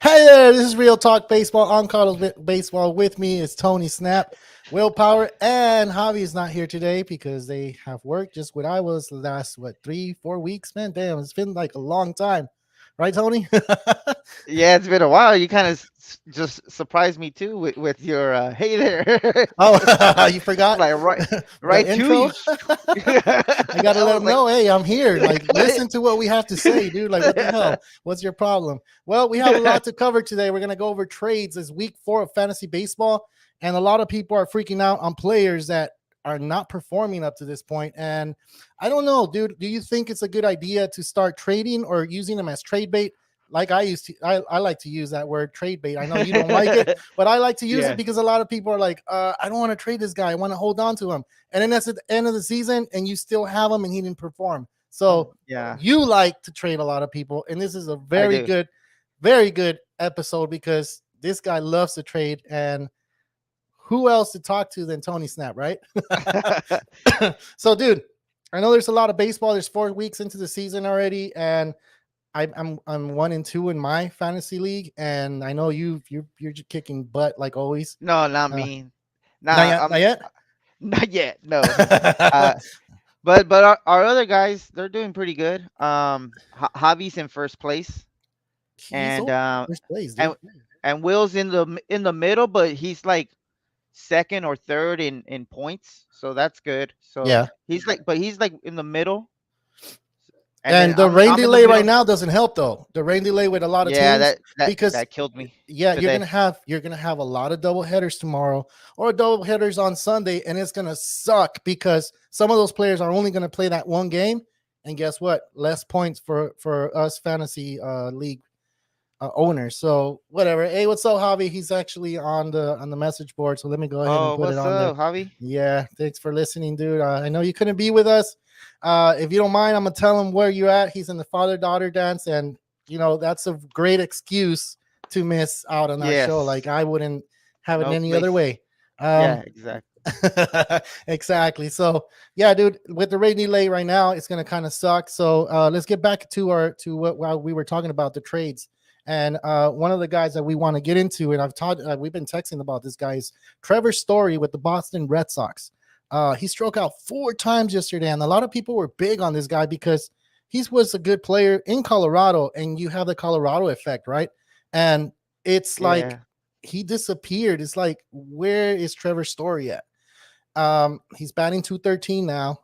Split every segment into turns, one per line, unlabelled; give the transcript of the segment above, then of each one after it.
Hey there, this is Real Talk Baseball. Untitled Baseball. With me is Tony Snap, Willpower, and Javi is not here today because they have worked just what I was the last, 3-4 weeks, man. Damn, it's been like a long time. Right, Tony?
Yeah, it's been a while. You kind of just surprised me too with your hey there.
Oh, you forgot
Like right
the
right to
intro?
you.
I got to
I
let
was
them
like,
know, hey, I'm here. Like,
what?
listen to what we have to say, dude. Like, what the hell? What's your problem? Well, we have a lot to cover today. We're going to go over trades. It's week 4 of fantasy baseball, and a lot of people are freaking out on players that are not performing up to this point. And I don't know, dude. Do you think it's a good idea to start trading or using them as trade bait? Like I used to, I like to use that word trade bait. I know you don't like it, but I like to use it
Yeah.
because a lot of people are like, I don't want to trade this guy. I want to hold on to him. And then that's at the end of the season, and you still have him, and he didn't perform. So
Yeah,
you like to trade a lot of people, and this is a
I do.
very good episode because this guy loves to trade. And who else to talk to than Tony Snap, right? So, dude, I know there's a lot of baseball. There's 4 weeks into the season already, and I'm 1-2 in my fantasy league, and I know you're just kicking butt like always.
No, not
Uh,
me.
not
Nah,
yet, not yet.
not yet. No. Uh, but our other guys, they're doing pretty good. Javi's in first place,
He's
and
over first place, dude.
and and Will's in the middle, but he's like second or third in points, so that's good. So
Yeah.
he's like in the middle, and then
And the rain
I'm in the
delay right
middle.
now doesn't help though. The rain delay with a lot of
Yeah,
teams
that that
because
that killed me
yeah,
today.
you're gonna have a lot of double headers tomorrow or double headers on Sunday, and it's gonna suck because some of those players are only gonna play that one game, and guess what? Less points for us fantasy league owners. So whatever. Hey, what's up, Javi? He's actually on the message board, so let me go ahead and
Oh,
put it
what's
on there.
up, Javi?
Yeah, thanks for listening, dude. I know you couldn't be with us. If you don't mind, I'm gonna tell him where you're at. He's in the father-daughter dance, and that's a great excuse to miss out on our show. Like
Yes.
I wouldn't have it
No
any other
place.
way.
Yeah,
Um,
exactly.
exactly. So yeah, dude, with the rain delay right now, it's gonna kind of suck. So let's get back to what while we were talking about the trades. And one of the guys that we want to get into, and we've been texting about this guy is Trevor Story with the Boston Red Sox. He struck out 4 times yesterday, and a lot of people were big on this guy because he was a good player in Colorado, and you have the Colorado effect, right? And it's like
Yeah.
he disappeared. It's like, where is Trevor Story at? He's batting 213 now.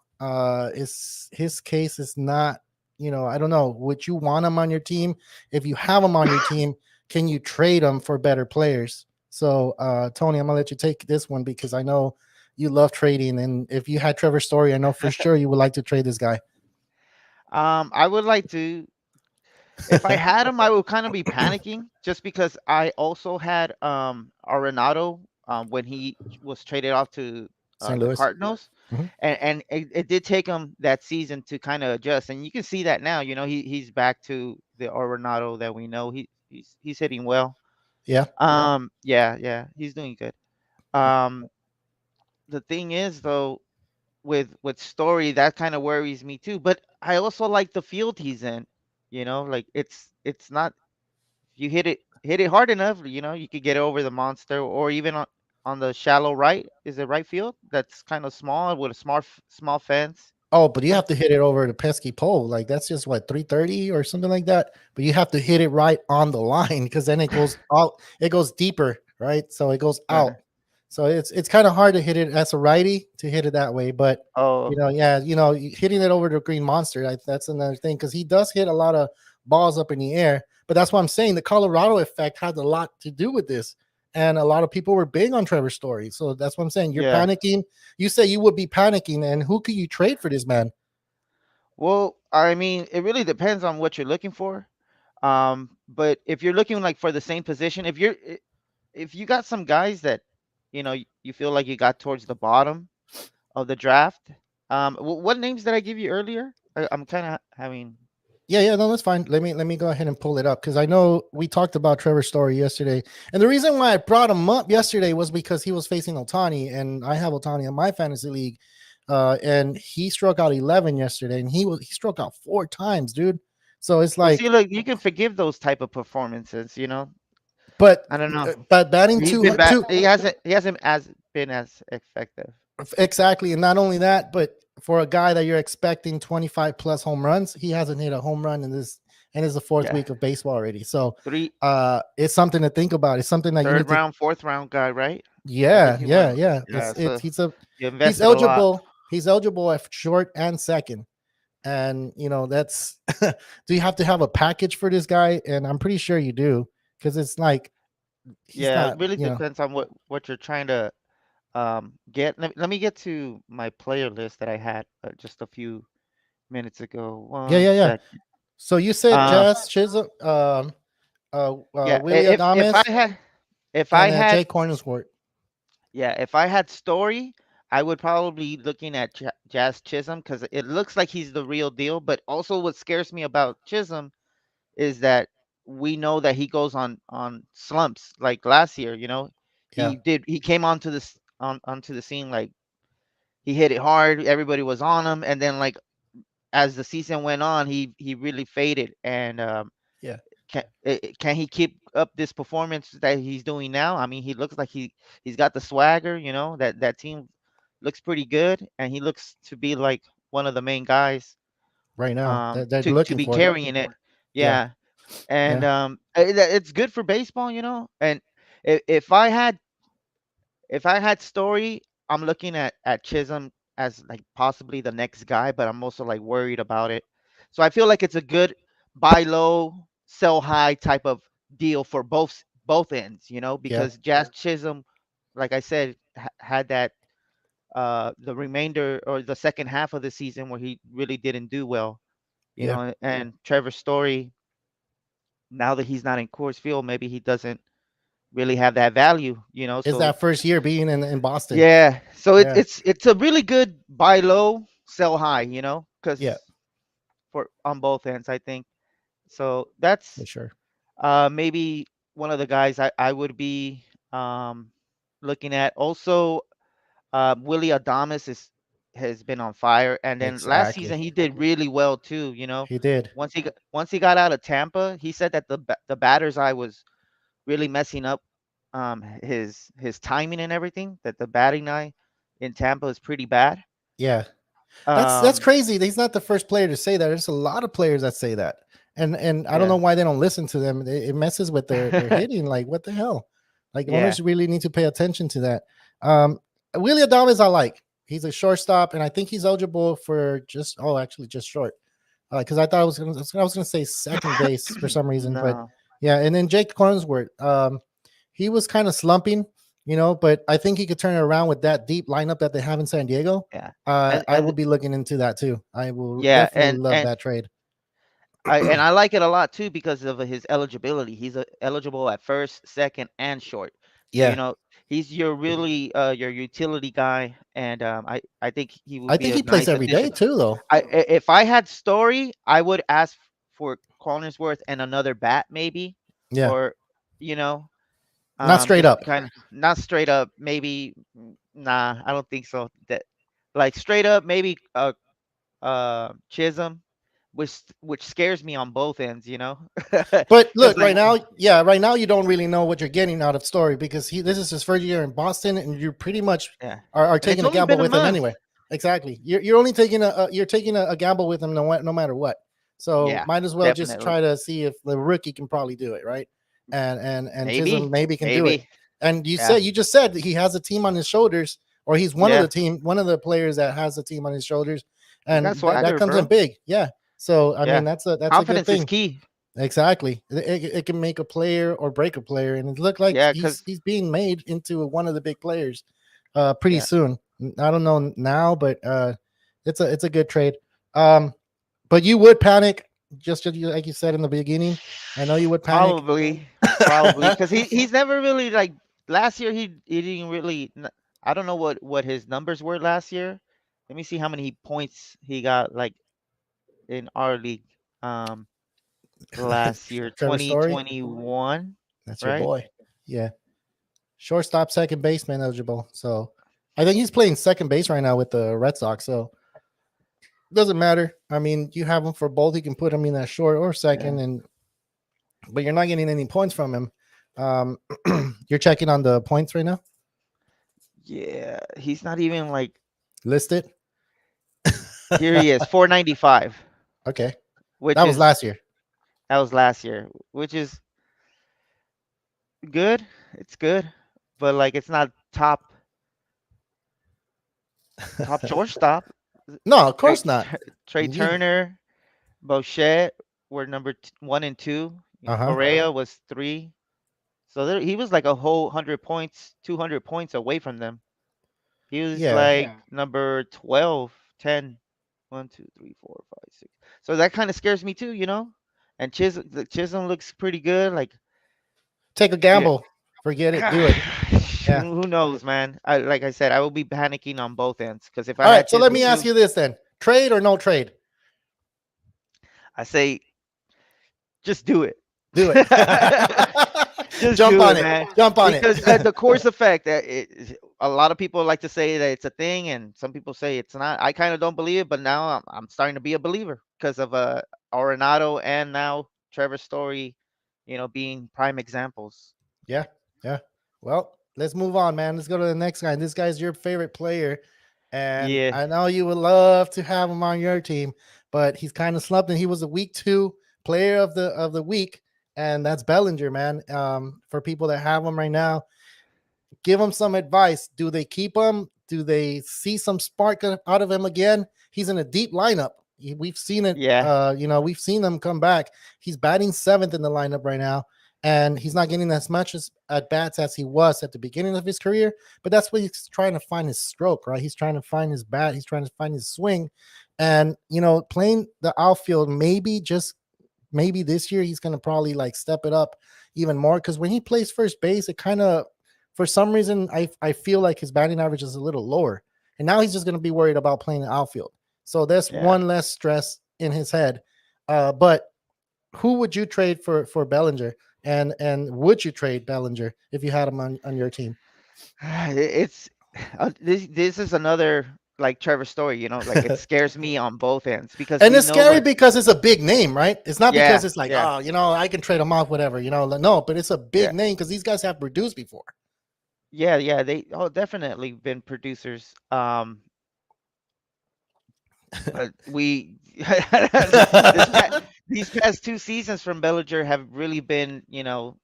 Is his case is not, I don't know. Would you want him on your team? If you have him on your team, can you trade him for better players? So, Tony, I'm gonna let you take this one because I know you love trading, and if you had Trevor Story, I know for sure you would like to trade this guy.
I would like to. If I had him, I would kind of be panicking just because I also had Arenado when he was traded off to
St.
the
Louis.
Cardinals,
Mhm.
and it did take him that season to kind of adjust, and you can see that now. You know, he's back to the Arenado that we know. He's hitting well.
Yeah.
Yeah, he's doing good. Um, the thing is though, with Story, that kind of worries me too. But I also like the field he's in. You know, like it's not, you hit it hard enough, you know, you could get over the monster, or even on the shallow right, is it right field? That's kind of small with a small fence.
Oh, but you
Some
have to hit it over the pesky pole. Like that's just what 330 or something like that. But you have to hit it right on the line because then it goes out. It goes deeper, right? So it goes out.
yeah.
So it's kind of hard to hit it as a righty to hit it that way. But
Oh,
yeah, hitting it over the green monster. That's another thing because he does hit a lot of balls up in the air. But that's what I'm saying. The Colorado effect had a lot to do with this. And a lot of people were big on Trevor Story. So that's what I'm saying. You're
yeah.
panicking. You say you would be panicking, and who could you trade for this man?
Well, I mean, it really depends on what you're looking for. But if you're looking like for the same position, if you got some guys that, you know, you feel like you got towards the bottom of the draft, what names did I give you earlier? I'm kind of having.
Yeah, no, that's fine. Let me go ahead and pull it up because I know we talked about Trevor Story yesterday, and the reason why I brought him up yesterday was because he was facing Otani, and I have Otani in my fantasy league, and he struck out 11 yesterday, and he struck out 4 times, dude. So it's
Well,
like,
see, look, you can forgive those type of performances, you know.
but
I don't know.
but batting
He's
two
been bad.
two
He hasn't as been as effective.
exactly, and not only that, but for a guy that you're expecting 25 plus home runs, he hasn't hit a home run in this, and it's the fourth
Yeah,
week of baseball already. So
three
it's something to think about. It's something that you need
third
to.
round, fourth round guy, right? I think
Yeah,
he
yeah,
went.
yeah.
Yeah,
It's
so you
he's
invested a lot.
eligible. He's eligible at short and second. And that's do you have to have a package for this guy? And I'm pretty sure you do, because it's like he's
Yeah, it
not,
really depends on what you're trying to get. Let me get to my player list that I had just a few minutes ago.
yeah,
One
yeah, yeah.
sec.
So you said
Um,
Jazz Chisholm,
yeah,
Willie Adames,
if I
and
had
Jay Cornersworth.
yeah, if I had Story, I would probably be looking at Jazz Chisholm because it looks like he's the real deal. But also, what scares me about Chisholm is that we know that he goes on slumps like last year.
Yeah,
He came onto the scene like he hit it hard, everybody was on him, and then like as the season went on, he really faded. And
yeah,
can he keep up this performance that he's doing now? I mean, he looks like he's got the swagger. That team looks pretty good, and he looks to be like one of the main guys
right now they're
to
looking
be
for it.
carrying it.
Yeah,
Yeah, and
yeah,
it's good for baseball. And if, if I had if I had Story, I'm looking at Chisholm as like possibly the next guy, but I'm also like worried about it. So I feel like it's a good buy low, sell high type of deal for both ends,
yeah,
because Jazz Chisholm, like I said, had that the remainder or the second half of the season where he really didn't do well,
yeah.
and Trevor Story, now that he's not in Coors Field, maybe he doesn't really have that value.
Is
So
that first year being in Boston?
yeah, so
Yeah,
it's a really good buy low, sell high,
yeah,
because for on both ends, I think. So
for
that's
sure.
maybe one of the guys I would be um, looking at. Also, Willie Adames has been on fire, and then last
Exactly.
season he did really well too.
He did.
Once he got out of Tampa, he said that the batter's eye was really messing up his timing and everything. That the batting eye in Tampa is pretty bad.
Yeah. That's
Um,
crazy. He's not the first player to say that. There's a lot of players that say that, and I don't know
yeah,
why they don't listen to them. It messes with their hitting. Like what the hell? Like
yeah,
owners really need to pay attention to that. Um, Willie Adames, I like. He's a shortstop, and I think he's eligible for actually just short. Because I thought I was gonna say second base for some reason, but
no,
yeah. And then Jake Cornsworth, he was kind of slumping, but I think he could turn it around with that deep lineup that they have in San Diego.
yeah,
I will be looking into that too. I will
yeah,
definitely love that trade.
I like it a lot too because of his eligibility. He's eligible at first, second, and short. So
Yeah,
he's your really your utility guy, and I think he
I
would be
think
a
he plays
nice
every day
addition.
too, though.
If I had Story, I would ask for Collinsworth and another bat maybe,
Yeah,
or you know,
not straight
just
up.
kind of not straight up. Maybe nah, I don't think so. That like straight up maybe Chisholm, which scares me on both ends.
But
Because
look,
like
right now you don't really know what you're getting out of Story, because this is his first year in Boston, and you pretty much
yeah,
are
and it's
taking a
only
gamble
been a
with him
month.
anyway. Exactly. You're only taking a gamble with him no matter what. So
Yeah,
might as well just
definitely.
try to see if the rookie can probably do it, right? And Chisholm
Maybe,
maybe can do it.
maybe.
And
Yeah,
you just said that he has a team on his shoulders, or he's
yeah.
one of the players that has a team on his shoulders,
He's got
and that
swagger,
comes in
bro.
big. Yeah. So I mean
Yeah,
that's a good
confidence is
thing.
key.
Exactly. It can make a player or break a player, and it looked like
Yeah, cause
he's being made into one of the big players pretty
yeah.
soon. I don't know now, but it's a good trade. Um, but you would panic, just like you said in the beginning. I know you would panic.
Probably, probably, because he's never really like last year. He didn't really. I don't know what his numbers were last year. Let me see how many points he got like in our league last year,
Trevor Story,
2021,
that's your
right?
boy. Yeah, shortstop, second baseman eligible. So I think he's playing second base right now with the Red Sox. So doesn't matter. I mean, you have him for both. You can put him in that short or
Yeah.
second, but you're not getting any points from him. Um, you're checking on the points right now.
Yeah, he's not even like
Listed.
here he is, 495,
Okay,
which
that was
is
last year.
that was last year, which is good. It's good, but like it's not top shortstop.
No, of
Trey,
course not.
Trey
You,
Turner, Boucher were number 1 and 2.
uh-huh.
Correa was 3. So he was like a whole 100 points, 200 points away from them. He was
Yeah.
like number 12, 10, 1, 2, 3, 4, 5, 6. So that kind of scares me too, you know? And Chisholm looks pretty good. Like,
Take a
yeah.
gamble. Forget it. Do it. Yeah.
Who knows, man? Like I said, I will be panicking on both ends because if I
All
had
right. So let
Chisholm
me ask
too,
you this then: trade or no trade?
I say just do it.
Do it.
Just
Jump
do
on
it,
it.
man.
Jump on it.
Because the course effect, a lot of people like to say that it's a thing, and some people say it's not. I kind of don't believe it, but now I'm starting to be a believer because of Arenado and now Trevor Story, being prime examples.
Yeah. Yeah. Well, let's move on, man. Let's go to the next guy. This guy's your favorite player. And
Yeah,
I know you would love to have him on your team, but he's kind of slumped and he was a week 2 player of the week. And that's Bellinger, man. For people that have him right now, give him some advice. Do they keep him? Do they see some spark out of him again? He's in a deep lineup. We've seen it.
yeah,
We've seen them come back. He's batting 7th in the lineup right now, and he's not getting as much at bats as he was at the beginning of his career. But that's what he's trying to find his stroke, right? He's trying to find his bat. He's trying to find his swing, and playing the outfield maybe this year he's going to probably like step it up even more because when he plays first base, it kind of for some reason I feel like his batting average is a little lower, and now he's just going to be worried about playing the outfield. So that's
yeah.
one less stress in his head. But who would you trade for Bellinger, and would you trade Bellinger if you had him on your team?
It's this is another like Trevor Story, like it scares me on both ends because
And
we
it's
know
scary
what.
because it's a big name, right? It's not because
Yeah,
it's like,
yeah,
oh, I can trade him off, whatever, no, but it's a
yeah.
big name because these guys have produced before.
Yeah, yeah, they definitely been producers. But we this past, these past 2 seasons from Bellinger have really been,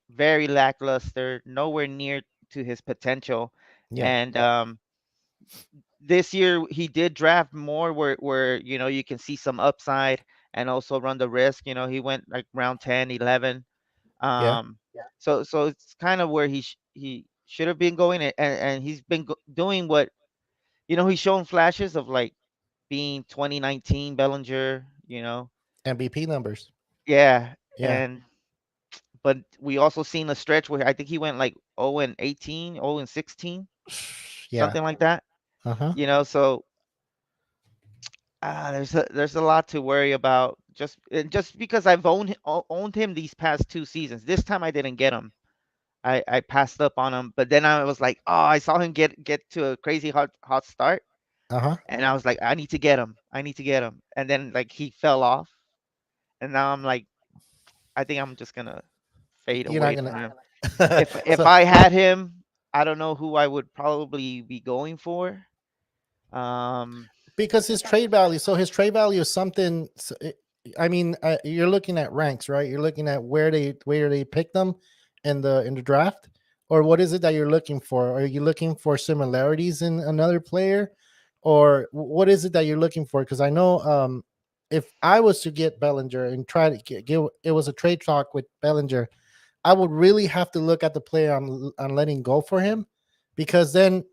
very lackluster, nowhere near to his potential.
Yeah,
And this year he did draft more where you can see some upside and also run the risk. He went like round 10, 11.
yeah,
So it's kind of where he should have been going, and he's been doing what he's shown flashes of like being 2019 Bellinger,
MVP numbers.
yeah,
Yeah,
and but we also seen a stretch where I think he went like 0 and 18, 0 and 16,
yeah,
something like that.
uh-huh.
So there's a lot to worry about just because I've owned him these past 2 seasons. This time I didn't get him. I passed up on him, but then I was like, oh, I saw him get to a crazy hot start,
Uh-huh.
and I was like, I need to get him. I need to get him. And then like he fell off, and now I'm like, I think I'm just gonna fade
You're not
away
gonna
from him. If
so
I had him, I don't know who I would probably be going for. Um,
because his trade value is something I mean, you're looking at ranks, right? You're looking at where they pick them in the draft, or what is it that you're looking for? Are you looking for similarities in another player, or what is it that you're looking for? Because I know if I was to get Bellinger and try to get it was a trade talk with Bellinger, I would really have to look at the player I'm letting go for him, because then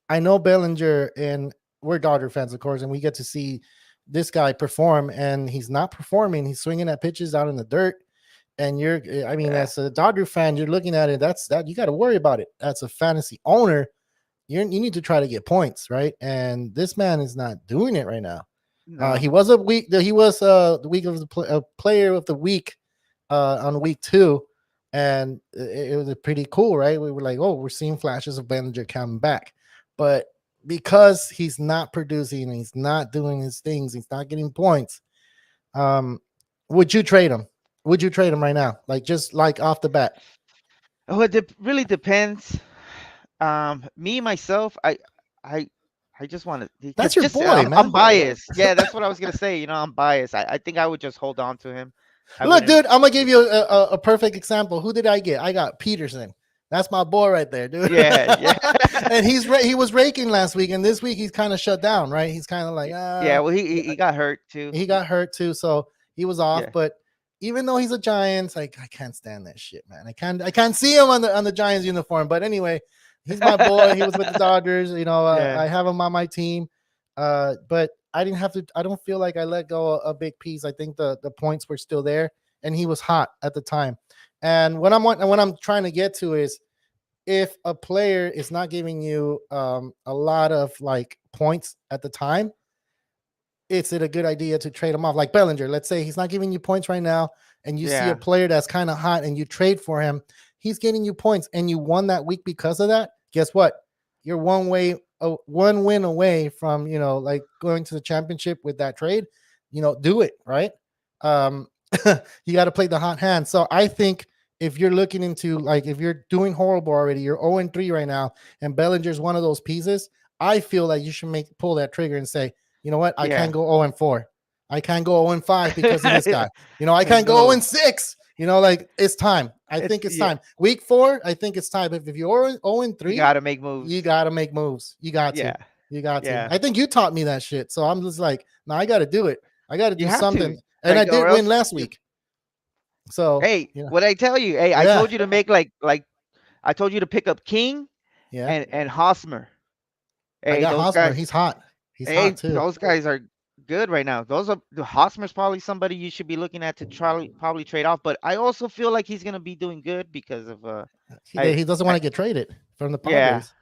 I know Bellinger, and we're Dodger fans, of course, and we get to see this guy perform, and he's not performing. He's swinging at pitches out in the dirt, and I mean,
yeah,
as a Dodger fan, you're looking at it. That you got to worry about it. As a fantasy owner, you need to try to get points, right? And this man is not doing it right now.
no,
He was the week of the player of the week on week 2, and it was pretty cool, right? We were like, oh, we're seeing flashes of Bellinger coming back, but because he's not producing, he's not doing his things, he's not getting points. Um, would you trade him? Would you trade him right now, like just like off the bat?
Oh, really depends. Me myself, I, I just want to
That's
because
your
just
boy,
I'm
man.
biased. Yeah, that's what I was gonna say. I'm biased. I think I would just hold on to him. I
Look,
wouldn't.
dude, I'm gonna give you a perfect example. Who did I get? I got Peterson. That's my boy right there, dude.
Yeah, yeah,
And he was raking last week, and this week he's kind of shut down, right? He's kind of like
yeah. Well, he got hurt too.
he got hurt too, so he was off.
Yeah,
But even though he's a Giants, like I can't stand that shit, man. I can't see him on the Giants uniform. But anyway, he's my boy. He was with the Dodgers.
yeah,
I have him on my team. But I didn't have to. I don't feel like I let go a big piece. I think the points were still there, and he was hot at the time. And what I'm trying to get to is if a player is not giving you a lot of like points at the time, is it a good idea to trade him off? Like Bellinger, let's say he's not giving you points right now, and you see a
yeah.
player that's kind of hot and you trade for him, he's getting you points and you won that week because of that. Guess what? You're one win away from, like going to the championship with that trade. Do it, right? Um, you got to play the hot hand. So I think if you're looking into, like, if you're doing horrible already, you're 0-3 right now, and Bellinger's one of those pieces, I feel like you should pull that trigger and say, you know what? I
Yeah.
can't go 0-4. I can't go 0-5 because of this guy. I can't go
No,
0-6. Like it's time. I
it's
think it's
yeah.
time. Week 4, I think it's time. If you're
You
0-3,
gotta make
you
moves.
got to make moves. You got to.
Yeah,
You got to.
yeah.
I think you taught me that shit. So I'm just like, no, I got to do it. I got to
You
do
have to
something. And I
like,
did
or
win
else.
last week. So,
Hey, what I tell you? Hey, I
yeah.
told you to make like I told you to pick up King
Yeah.
and Hosmer.
I
Hey,
got
those
Hosmer.
guys.
He's hot. He's hot
Hey,
too.
those guys are good right now. Those are the Hosmer's probably somebody you should be looking at to try probably trade off. But I also feel like he's gonna be doing good because of
He doesn't want
I
to get traded from the
yeah,
Padres.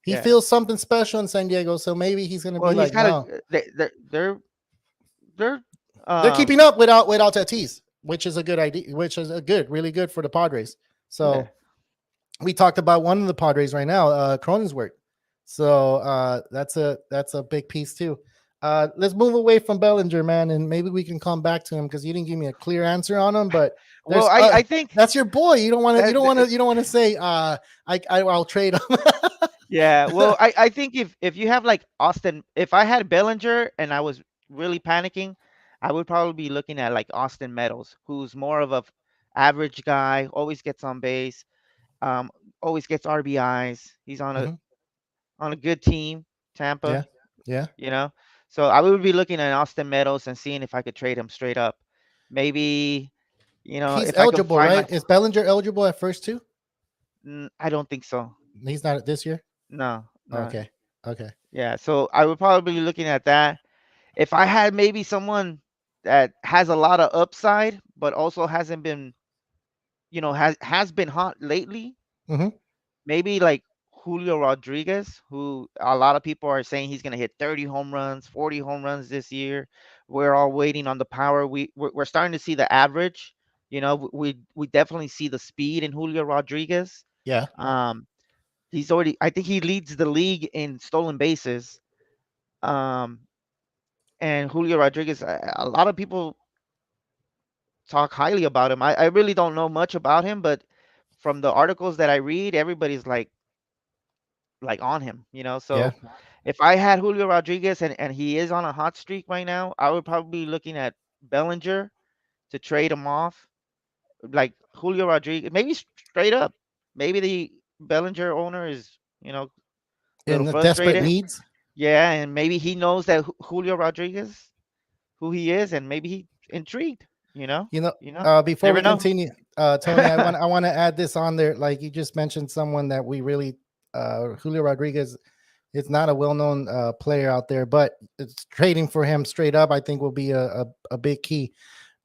He
yeah.
feels something special in San Diego, so maybe he's going to
Well,
be
he's
like,
got a
no.
they're
They're
um
keeping up without Tatis, which is a good idea, which is really good for the Padres.
yeah.
So we talked about one of the Padres right now, Cronensworth. So that's a big piece too. Let's move away from Bellinger, man, and maybe we can come back to him because you didn't give me a clear answer on him. But
Well,
there's
I think
that's your boy. You don't want to. You
that
don't want to. You don't want to say I'll trade him.
yeah. Well, I think if you have like Austin, if I had Bellinger and I was really panicking, I would probably be looking at like Austin Meadows, who's more of a average guy, always gets on base, um, always gets RBIs. He's
Mhm.
on a good team,
Yeah,
Tampa,
yeah.
you know. So I would be looking at Austin Meadows and seeing if I could trade him straight up. Maybe,
He's
if I can
eligible,
find
right?
my,
Is Bellinger eligible at first too?
I don't think so.
He's not this year.
No, no.
Okay, okay.
Yeah, so I would probably be looking at that. If I had maybe someone that has a lot of upside, but also hasn't been, has been hot lately,
Hmm.
maybe like Julio Rodriguez, who a lot of people are saying he's going to hit 30 home runs, 40 home runs this year. We're all waiting on the power. We're starting to see the average. We definitely see the speed in Julio Rodriguez.
Yeah.
Um, I think he leads the league in stolen bases. Um, and Julio Rodriguez, a lot of people talk highly about him. I really don't know much about him, but from the articles that I read, everybody's like on him,
Yeah.
So if I had Julio Rodriguez and he is on a hot streak right now, I would probably be looking at Bellinger to trade him off. Like Julio Rodriguez, maybe straight up. Maybe the Bellinger owner is, a little
In the desperate
frustrated.
needs.
Yeah, and maybe he knows that Julio Rodriguez, who he is, and maybe he intrigued, you know?
You know,
You know?
before
Never
we
know.
continue, Tony, I want to add this on there. Like you just mentioned, someone that we really, Julio Rodriguez, is not a well-known player out there, but it's trading for him straight up. I think will be a big key.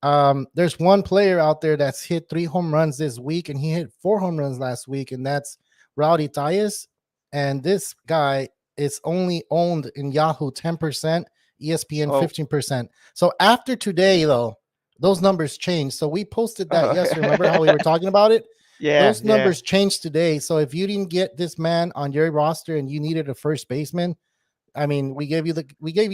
There's one player out there that's hit 3 home runs this week, and he hit 4 home runs last week, and that's Rowdy Tyus. And this guy is only owned in Yahoo 10%, ESPN
Oh,
15%. So after today, though, those numbers changed. So we posted that
oh.
yesterday. Remember how we were talking about it?
Yeah,
Those
yeah.
numbers changed today. So if you didn't get this man on your roster and you needed a first baseman, I mean, we gave you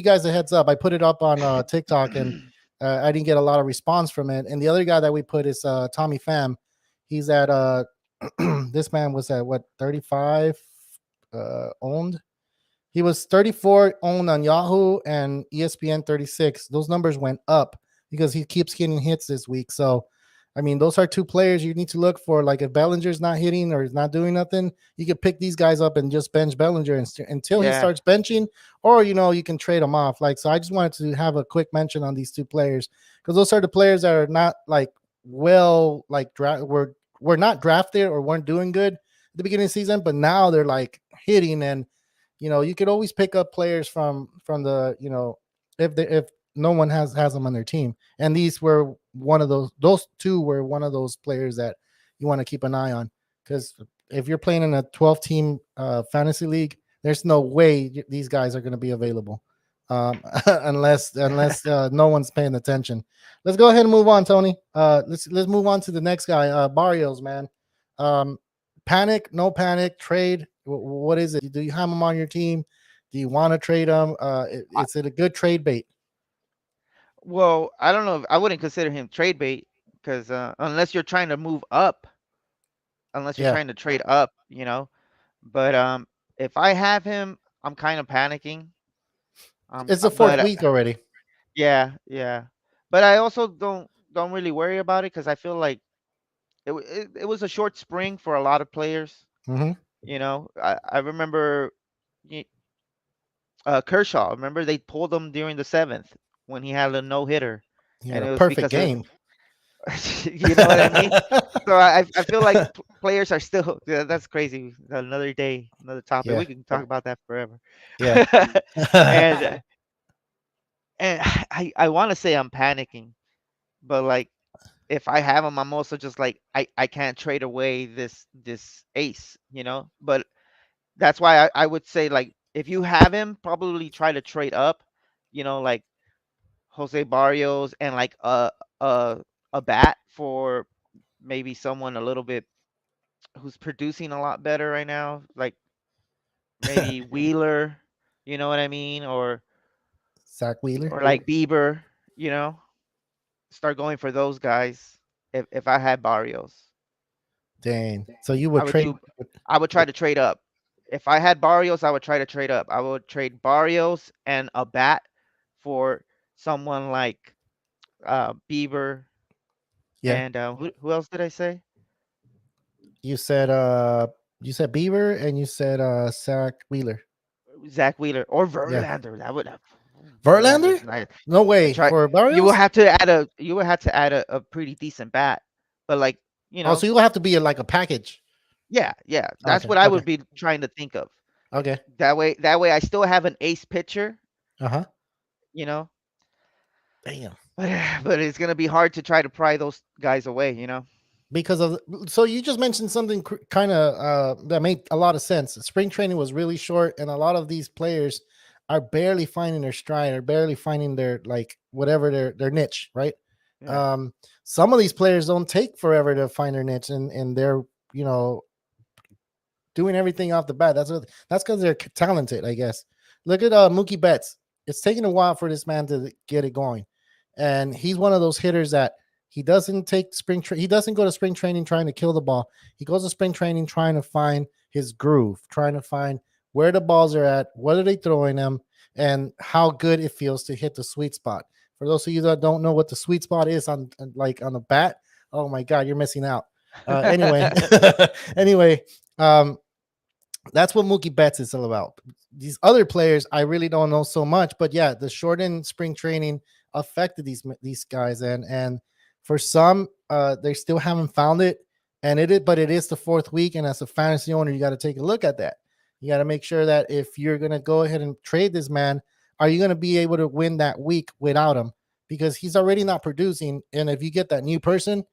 guys a heads up. I put it up on TikTok, and I didn't get a lot of response from it. And the other guy that we put is Tommy Pham. He's at This man was at what 35 owned. He was 34 owned on Yahoo and ESPN 36. Those numbers went up because he keeps getting hits this week. So, I mean, those are two players you need to look for. Like if Bellinger's not hitting or is not doing nothing, you could pick these guys up and just bench Bellinger until he
Yeah.
starts benching, or you can trade them off. Like, so I just wanted to have a quick mention on these two players because those are the players that are not like were not drafted or weren't doing good at the beginning of the season, but now they're like hitting. And you could always pick up players from the if no one has them on their team, and these were one of those two were one of those players that you want to keep an eye on, because if you're playing in a 12 team fantasy league, there's no way these guys are going to be available, unless no one's paying attention. Let's go ahead and move on, Tony. Let's move on to the next guy, Barrios, man. um Panic, no panic, trade. What is it? Do you have him on your team? Do you want to trade him?
I,
Is it a good trade bait?
well, I don't know. I wouldn't consider him trade bait because unless you're trying to move up, unless you're
Yeah,
trying to trade up, But if I have him, I'm kind of panicking.
it's the fourth
But
week already.
yeah, yeah. But I also don't really worry about it because I feel like it was a short spring for a lot of players.
Mm-hmm.
I remember y- Kershaw. Remember they pulled him during the seventh when he had a no hitter,
He had
and
a
it was
perfect
because of
game.
you know what I mean. So I feel like players are still yeah, that's crazy. Another day, another topic.
Yeah,
We can talk about that forever.
yeah.
and and I want to say I'm panicking, but like if I have him, I'm also just like I can't trade away this ace, But that's why I would say like if you have him, probably try to trade up, like Jose Barrios and like a a bat for maybe someone a little bit who's producing a lot better right now, like maybe Wheeler, you know what I mean,
Zach Wheeler.
or like Bieber, you know, start going for those guys. If I had Barrios,
Dang. So you
I
would
would
trade?
do. I would try to trade up. If I had Barrios, I would try to trade up. I would trade Barrios and a bat for someone like Bieber
Yeah.
and who else did I say?
You said you said Beaver and you said Zach Wheeler.
Zach Wheeler or
Yeah.
Verlander. That would have
Verlander?
Verlander's nice.
No
I
way
try.
for Barrios.
You would have to add a pretty decent bat, but like
Oh, so you will have to be like a package.
yeah, yeah. That's
Okay.
what I
Okay.
would be trying to think of.
Okay.
That way, I still have an ace pitcher,
Uh huh.
you know.
Damn.
But it's gonna be hard to try to pry those guys away.
Because of so you just mentioned something kind of that made a lot of sense. Spring training was really short, and a lot of these players are barely finding their stride, or barely finding their like whatever their niche, right?
Yeah.
Um, some of these players don't take forever to find their niche, and they're you know doing everything off the bat. That's because they're talented, I guess. Look at Mookie Betts. It's taken a while for this man to get it going, and he's one of those hitters that he doesn't take he doesn't go to spring training trying to kill the ball. He goes to spring training trying to find his groove, trying to find where the balls are at, what are they throwing them, and how good it feels to hit the sweet spot. For those of you that don't know what the sweet spot is on the bat, oh my god, you're missing out. Anyway, anyway, um, that's what Mookie Betts is all about. These other players, I really don't know so much, but yeah, the shortened spring training affected these guys, and for some, they still haven't found it, and but it is the fourth week, and as a fantasy owner, you got to take a look at that. You got to make sure that if you're gonna go ahead and trade this man, are you gonna be able to win that week without him? Because he's already not producing, and if you get that new person,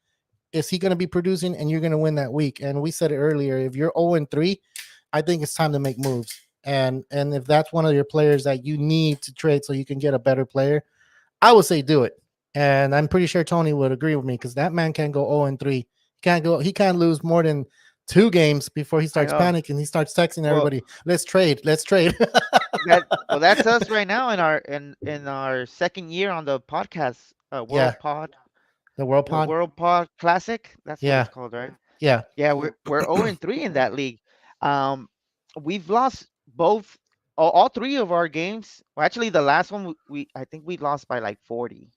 is he going to be producing and you're going to win that week? And we said it earlier, if you're 0-3, I think it's time to make moves. And if that's one of your players that you need to trade so you can get a better player, I would say do it. And I'm pretty sure Tony would agree with me because that man can't go 0-3. He can't lose more than 2 games before he
I
starts
know.
panicking. He starts texting
Well,
everybody, let's trade, let's trade.
that's us right now in our second year on the podcast,
Yeah,
World Pod,
the World
the
Pod.
World Pod Classic. That's what
Yeah,
it's called, right?
Yeah,
Yeah, we're 0-3 in that league. Um, we've lost both all three of our games. Well, actually, the last one we I think we lost by like 40.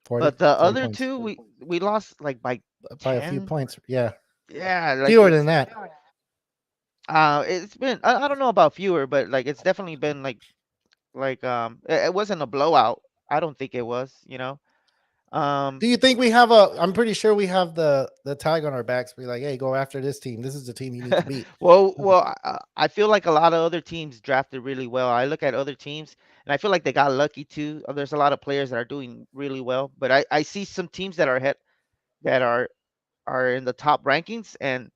40,
But the
40
other
points
two we lost like by
by a few
10.
points. Yeah,
Yeah, like
fewer than
it's
that.
it's been I don't know about fewer, but like it's definitely been like it wasn't a blowout. I don't think it was, you know. Um
Do you think we have a? I'm pretty sure we have the tag on our backs. Be like, hey, go after this team. This is the team you need to beat.
I feel like a lot of other teams drafted really well. I look at other teams and I feel like they got lucky too. There's a lot of players that are doing really well, but I see some teams that that are in the top rankings and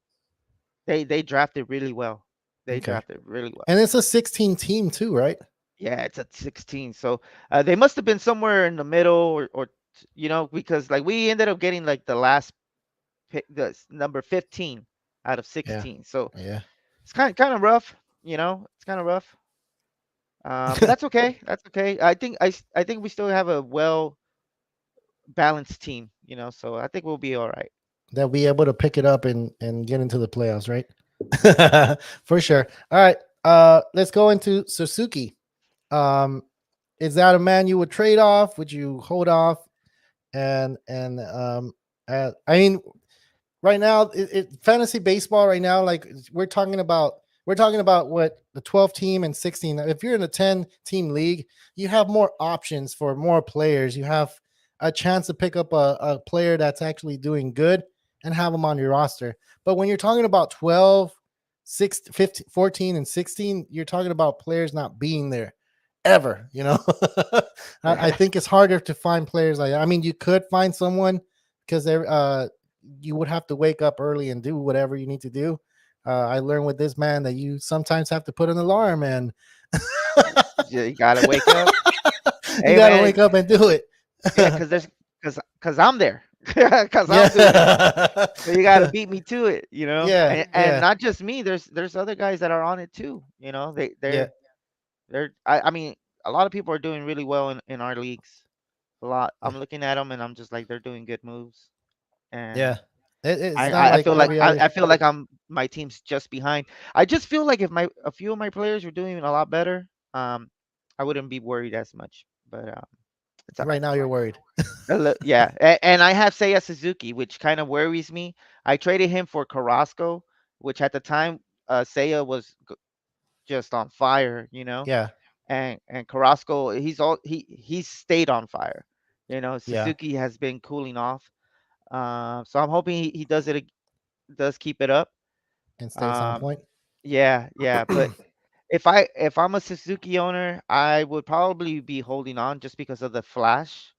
they drafted really well. They
Okay,
drafted really well.
and it's a 16 team too, right?
Yeah, it's at 16. So they must have been somewhere in the middle or you know, because like we ended up getting like the last pick, number 15 out of
Yeah,
16. So
yeah.
it's kind of rough, you know. It's kind of rough. But that's okay. That's okay. I think we still have a well balanced team, you know. So I think we'll be all right.
They'll be able to pick it up and get into the playoffs, right? For sure. All right. Let's go into Suzuki. Um, is that a man you would trade off? Would you hold off? And I mean, right now, fantasy baseball right now, like we're talking about what the 12 team and 16. If you're in a 10 team league, you have more options for more players. You have a chance to pick up a player that's actually doing good and have them on your roster. But when you're talking about 12, 6, 15, 14, and 16, you're talking about players not being there ever, you know. I
Yeah.
think it's harder to find players like that. I mean, you could find someone because they're you would have to wake up early and do whatever you need to do. I learned with this man that you sometimes have to put an alarm and
You gotta wake up.
you
Hey
got to
man,
wake up and do it.
yeah, cause I'm there, cause I'm doing it.
Yeah.
So you gotta beat me to it, you know.
Yeah.
And
Yeah.
not just me. There's other guys that are on it too. You know,
Yeah.
I mean, a lot of people are doing really well in our leagues. A lot. I'm looking at them and I'm just like they're doing good moves. And
Yeah. It's not like every other.
I feel like my team's just behind. I just feel like if my a few of my players were doing a lot better, I wouldn't be worried as much. But it's all
Right
right.
now, you're worried.
Yeah, and I have Seiya Suzuki, which kind of worries me. I traded him for Carrasco, which at the time Seiya was just on fire, you know,
Yeah.
and Carrasco he's stayed on fire. You know,
Yeah.
Suzuki has been cooling off. So I'm hoping he does keep it up.
And stays on
Um,
point.
yeah, yeah. But if I'm a Suzuki owner, I would probably be holding on just because of the flash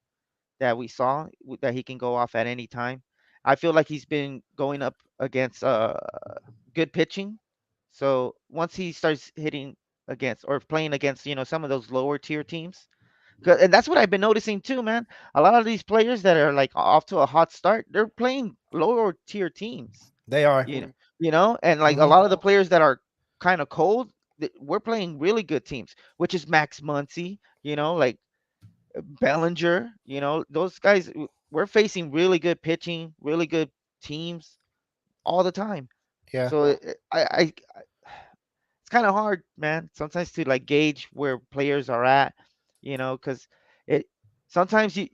that we saw that he can go off at any time. I feel like he's been going up against good pitching. So once he starts hitting against or playing against, you know, some of those lower tier teams, and that's what I've been noticing too, man. A lot of these players that are like off to a hot start, they're playing lower tier teams.
They are.
You know, you know, and like a
Hmm.
lot of the players that are kind of cold, we're playing really good teams, which is Max Muncy, you know, like Bellinger, you know, those guys. We're facing really good pitching, really good teams all the time.
Yeah.
So it's kind of hard, man, sometimes to like gauge where players are at, you know, because it sometimes you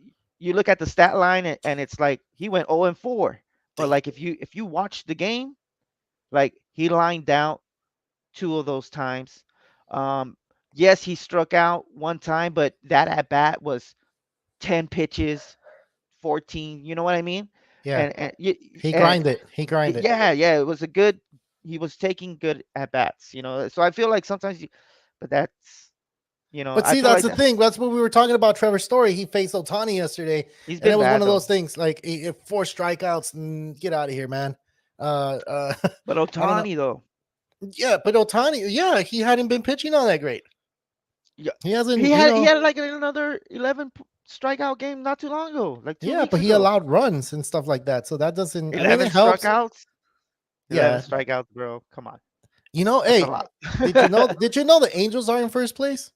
look at the stat line and it's like he went 0-4, but like if you watch the game, like he lined out two of those times. Um, yes, he struck out one time, but that at bat was 10 pitches, 14. You know what I mean?
Yeah.
And
He
and
grinded. He grinded.
yeah, yeah, it was a good. He was taking good at bats. You know, so I feel like sometimes but that's
But
I
see,
feel
that's
like
the thing. That's what we were talking about. Trevor Story. He faced Otani yesterday,
he's
and it
been
was one
bad
of
though.
those things. Like four strikeouts, and get out of here, man.
But
I don't know.
Otani though,
Yeah, but Otani, yeah, he hadn't been pitching all that great.
yeah,
He hasn't, you
he
know.
had like another 11 strikeout game not too long ago, like two
Yeah,
weeks
but he
ago.
allowed runs and stuff like that. So that doesn't. I mean,
11
it helps.
strikeouts. 11
Yeah,
strikeouts, bro. Come on,
you know.
that's a
Hey,
lot.
did you know? Did you know the Angels are in first place?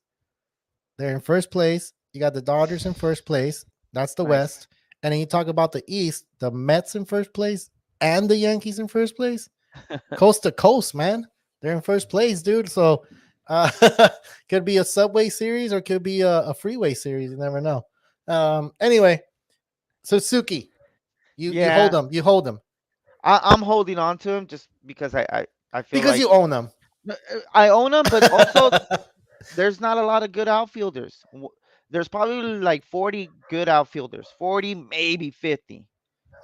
They're in first place. You got the Dodgers in first place. That's the
Nice.
West. And then you talk about the East, the Mets in first place. and the Yankees in first place, coast to coast, man. They're in first place, dude. So uh, could be a subway series or could be a freeway series. You never know. Anyway, Suzuki, you hold
Yeah,
them. You hold them
I'm holding on to him just because I feel
because
like
you own them.
I own him, but also there's not a lot of good outfielders. There's probably like 40 good outfielders, 40 maybe 50.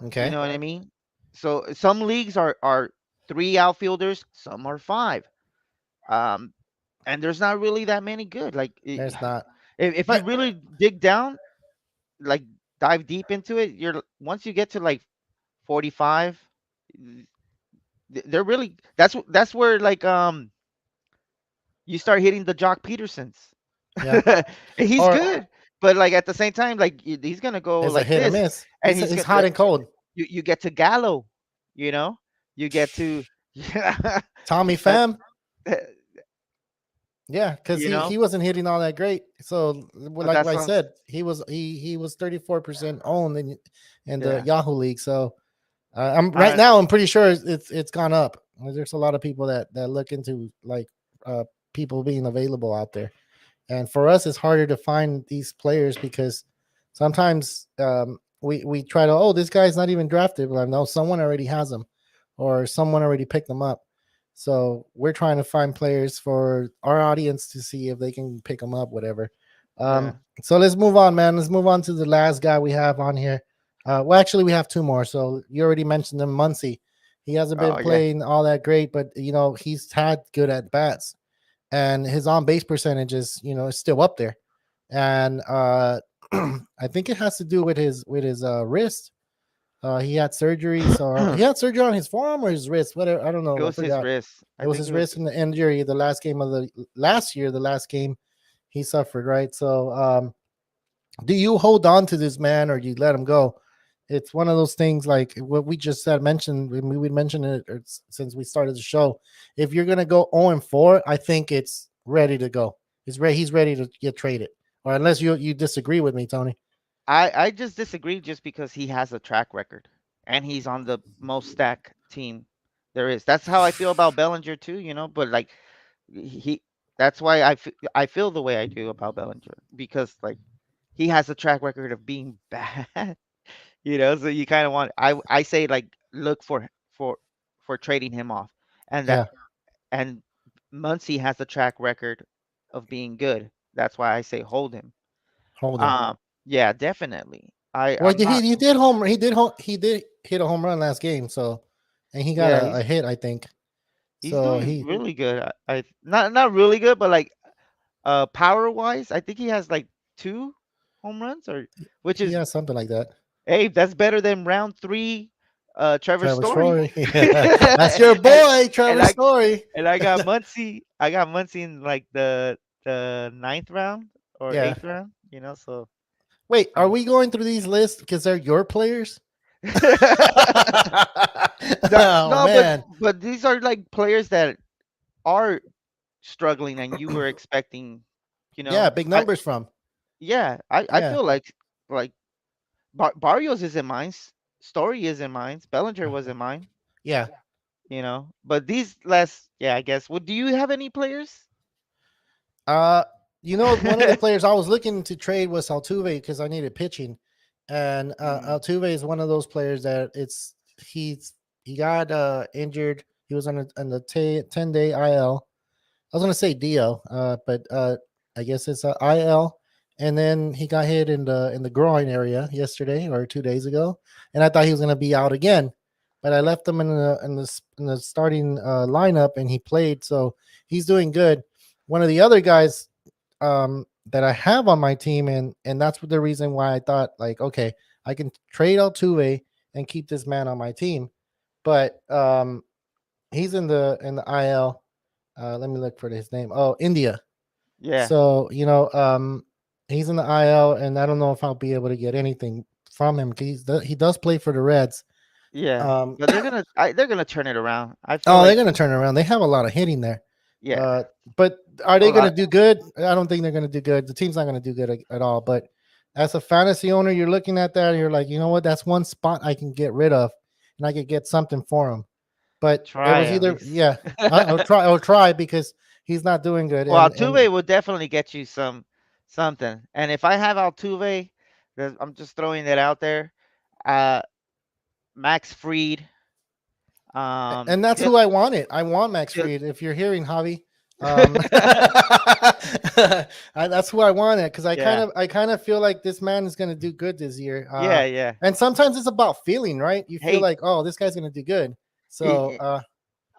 You
Okay,
know what I mean? So some leagues are three outfielders, some are five. Um, and there's not really that many good. Like
there's not.
if you
But
really dig down, like dive deep into it, you're once you get to like 45, they're really that's where like you start hitting the Jock Petersons.
yeah,
And he's
or
good, but like at the same time, like he's gonna go
it's a
like
hit or
this,
miss.
and
It's hot and cold.
you get to Gallo, you know, you get to yeah,
Tommy
that
Pham. Yeah, because
you
he
know,
wasn't hitting all that great. So, like
that's
I
what
said, he was 34% owned in the
yeah.
Yahoo League. So, I'm right
Uh,
now. I'm pretty sure it's gone up. There's a lot of people that look into like uh, people being available out there, and for us, it's harder to find these players because sometimes we try to this guy's not even drafted, but I know someone already has him, or someone already picked them up. So we're trying to find players for our audience to see if they can pick them up, whatever.
yeah.
So let's move on, man. Let's move on to the last guy we have on here. Well, actually, we have two more. So you already mentioned him, Muncie. He hasn't been
Oh yeah.
playing all that great, but he's had good at bats, and his on base percentage is still up there. And I think it has to do with his wrist. He had surgery, so he had surgery on his forearm or his wrist. Whatever, I don't
It
know. I
was his
forgot.
wrist.
It
I
was
think
his
it was.
wrist and the injury. The last game of the last year, the last game he suffered. Right. So, do you hold on to this man or you let him go? It's one of those things like what we just said. Mentioned we mentioned it since we started the show. If you're gonna go 0-4, I think it's ready to go. He's ready. He's ready to get traded. Or unless you disagree with me, Tony.
I just disagree just because he has a track record and he's on the most stacked team there is. That's how I feel about Bellinger too, you know. But like he, that's why I feel the way I do about Bellinger because like he has a track record of being bad, you know. So you kind of want I say like look for trading him off, and that
Yeah,
and Muncie has a track record of being good. That's why I say hold him.
hold him.
Um, yeah, definitely.
Well,
I'm not.
he did hit a home run last game. So, and he got
Yeah,
a hit, I think.
he's
So
doing
he
really good. I not really good, but like power wise, I think he has like two home runs or which
he
is
has something like that.
hey, that's better than round three, Trevor
Trevor
Story.
Story. Yeah. That's your
and
boy,
and
Trevor
I
Story.
I got Muncie in like the ninth round or
Yeah.
eighth round, you know. So
Wait, are
um,
we going through these lists because they're your players? Oh
no,
man.
but these are like players that are struggling and you were expecting, you
Yeah,
know.
big
I
numbers from.
yeah, I
Yeah.
feel like Barrios is in mine, Story is in mine, Bellinger was in mine,
Yeah.
you know. But these last, yeah, I guess. Well, do you have any players?
Uh, one of the players I was looking to trade was Altuve because I needed pitching, and
Mm,
Altuve is one of those players that he got injured. He was on the 10-day IL. I was gonna say DL, but I guess it's IL. And then he got hit in the groin area yesterday or 2 days ago, and I thought he was gonna be out again. But I left him in the starting lineup, and he played, so he's doing good. One of the other guys that I have on my team, and that's the reason why I thought like, okay, I can trade Altuve and keep this man on my team, but he's in the IL. Let me look for his name. Oh, India.
yeah,
So he's in the IL, and I don't know if I'll be able to get anything from him. He does play for the Reds.
yeah.
Um,
But they're gonna turn it around. I feel
oh, they're
like
gonna turn around. They have a lot of hitting there.
yeah,
Uh, but are
a
they gonna
lot.
do good? I don't think they're gonna do good. The team's not gonna do good at all. But as a fantasy owner, you're looking at that, and you're like, you know what? That's one spot I can get rid of, and I could get something for him. But it
Try
was
at
either
least.
yeah, I'll try because he's not doing good,
Well,
and
Altuve will definitely get you something. And if I have Altuve, I'm just throwing it out there. Uh, Max Fried.
and that's
Till,
who I wanted. I want Max
till,
Fried. If you're hearing Javi, that's who I wanted because
yeah,
I kind of feel like this man is going to do good this year.
yeah, yeah.
And sometimes it's about feeling, right? You feel
Hey,
like, oh, this guy's going to do good. So,
eh,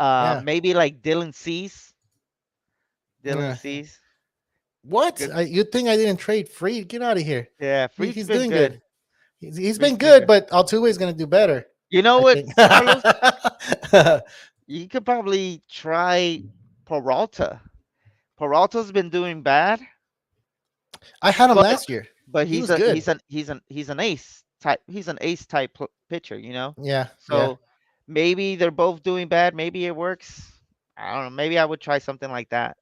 yeah.
maybe like Dylan Cease. Dylan
Yeah.
Cease.
What?
Good.
You'd think I didn't trade Fried? Get out of here.
Yeah, Fried's
He's
been
doing
good.
good. He's been
Fried's been
good,
good.
but Altuve is going to do better.
You know
I
what,
think.
Carlos? You could probably try Peralta. Peralta's been doing bad,
I had him
but
last year.
but
He was good.
he's an ace type. He's an ace type pitcher, you know.
Yeah, yeah.
So maybe they're both doing bad. Maybe it works. I don't know. Maybe I would try something like that.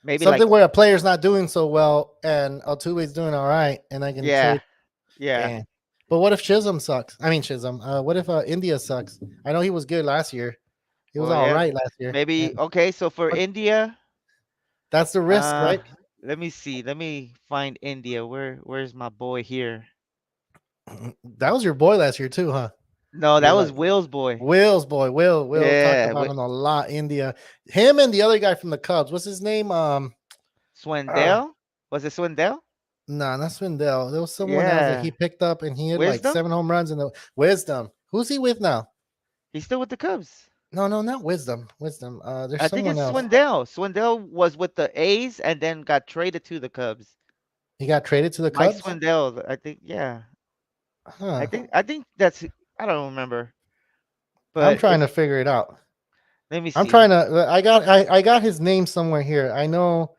Maybe like
Something where a player's not doing so well and Altuve's doing all right, and I can
yeah,
trade.
yeah.
Damn. But what if Chisholm sucks? I mean Chisholm. What if India sucks? I know he was good last year. He was
Well,
all
yeah.
right last year. And
Maybe okay. So for
but
India,
that's the risk,
uh,
right?
let me see. Let me find India. Where's my boy here?
That was your boy last year too, huh?
No,
You
that
were
was
like
Will's boy.
Will's boy. Will talked
Yeah,
about him a lot. India, him and the other guy from the Cubs. What's his name? Uh,
Swindell. Was it Swindell?
nah, not Swindell. There was someone else that he
Yeah.
picked up, and he had like
Wisdom?
7 home runs in the Wisdom. Who's he with now?
He's still with the Cubs.
No, no, not Wisdom. Wisdom. There's
I think
someone
it's
else.
Swindell. Swindell was with the A's and then got traded to the Cubs.
He got traded to the
Mike
Cubs.
Swindell, I think. Yeah,
Huh.
I think that's. I don't remember,
I'm
but
trying to figure it out.
let me
I'm trying
see.
to. I got his name somewhere here. I know.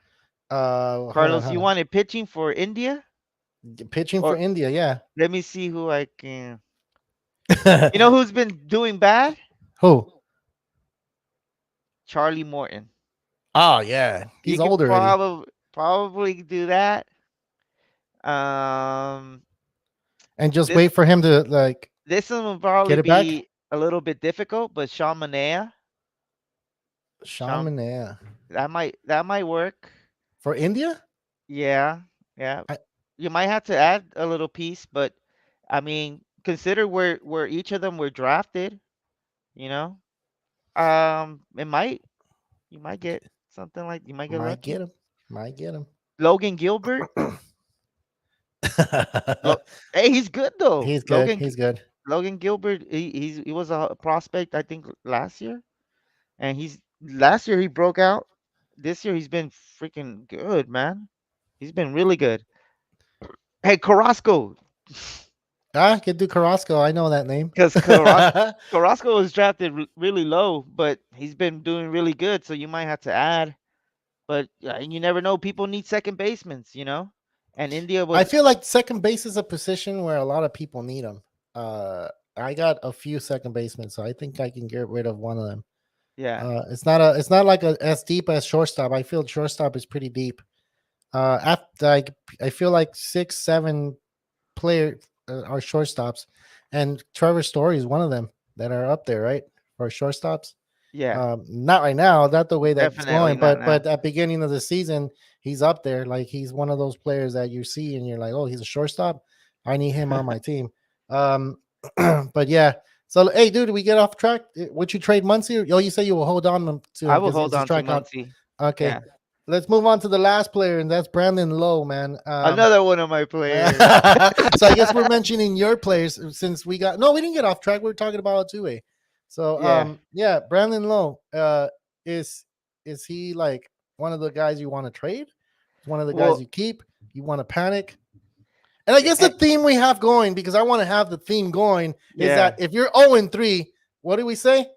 Hold on,
Carlos,
hold
you
on.
wanted pitching for India,
Pitching for
or
India. Yeah.
let me see who I can. You know who's been doing bad?
Who?
Charlie Morton.
Oh yeah,
You
he's
can
old already.
probably do that. Um,
And just
this
wait for him to like
this one will
get
probably
it back.
be a little bit difficult, but Sean Manea, Sean,
Shaman, yeah.
that might work.
For India.
Yeah, yeah.
I,
You might have to add a little piece, but I mean, consider where each of them were drafted. You know, it might you might get something like you might get
might get
lucky.
him. Might get him.
Logan Gilbert. Lo- hey, he's good though.
He's good. He's good.
Logan Gilbert. He was a prospect I think last year, and he's last year he broke out. This year he's been freaking good, man. He's been really good. Hey, Carrasco,
Ah, can do Carrasco. I know that name.
because Carrasco was drafted really low, but he's been doing really good. So you might have to add. But you never know. People need second basemen, you know. And India
I
was,
feel like second base is a position where a lot of people need them. I got a few second basemen, so I think I can get rid of one of them.
yeah,
It's not like as deep as shortstop. I feel shortstop is pretty deep. After I feel like 6, 7 player are shortstops, and Trevor Story is one of them that are up there, right? For shortstops.
yeah,
Not right now, not the way that it's
definitely
going,
not now.
but at beginning of the season, he's up there. Like he's one of those players that you see and you're like, oh, he's a shortstop. I need him on my team. Um, but yeah. So hey, dude, we get off track. Would you trade Muncie? Oh, you say you will hold on to
I
him
will
because
hold
he's a
on to
strikeout.
Muncie.
Okay,
Yeah,
let's move on to the last player, and that's Brandon Lowe, man.
another one of my players.
So I guess we're mentioning your players since we didn't get off track. We are talking about two-way. So
Yeah.
yeah, Brandon Lowe, is he like one of the guys you want to trade? One of the guys
Well,
you keep? You want to panic? And I guess the
eh,
theme we have going, because I want to have the theme going, is
yeah,
that if you're 0-3, what do we say?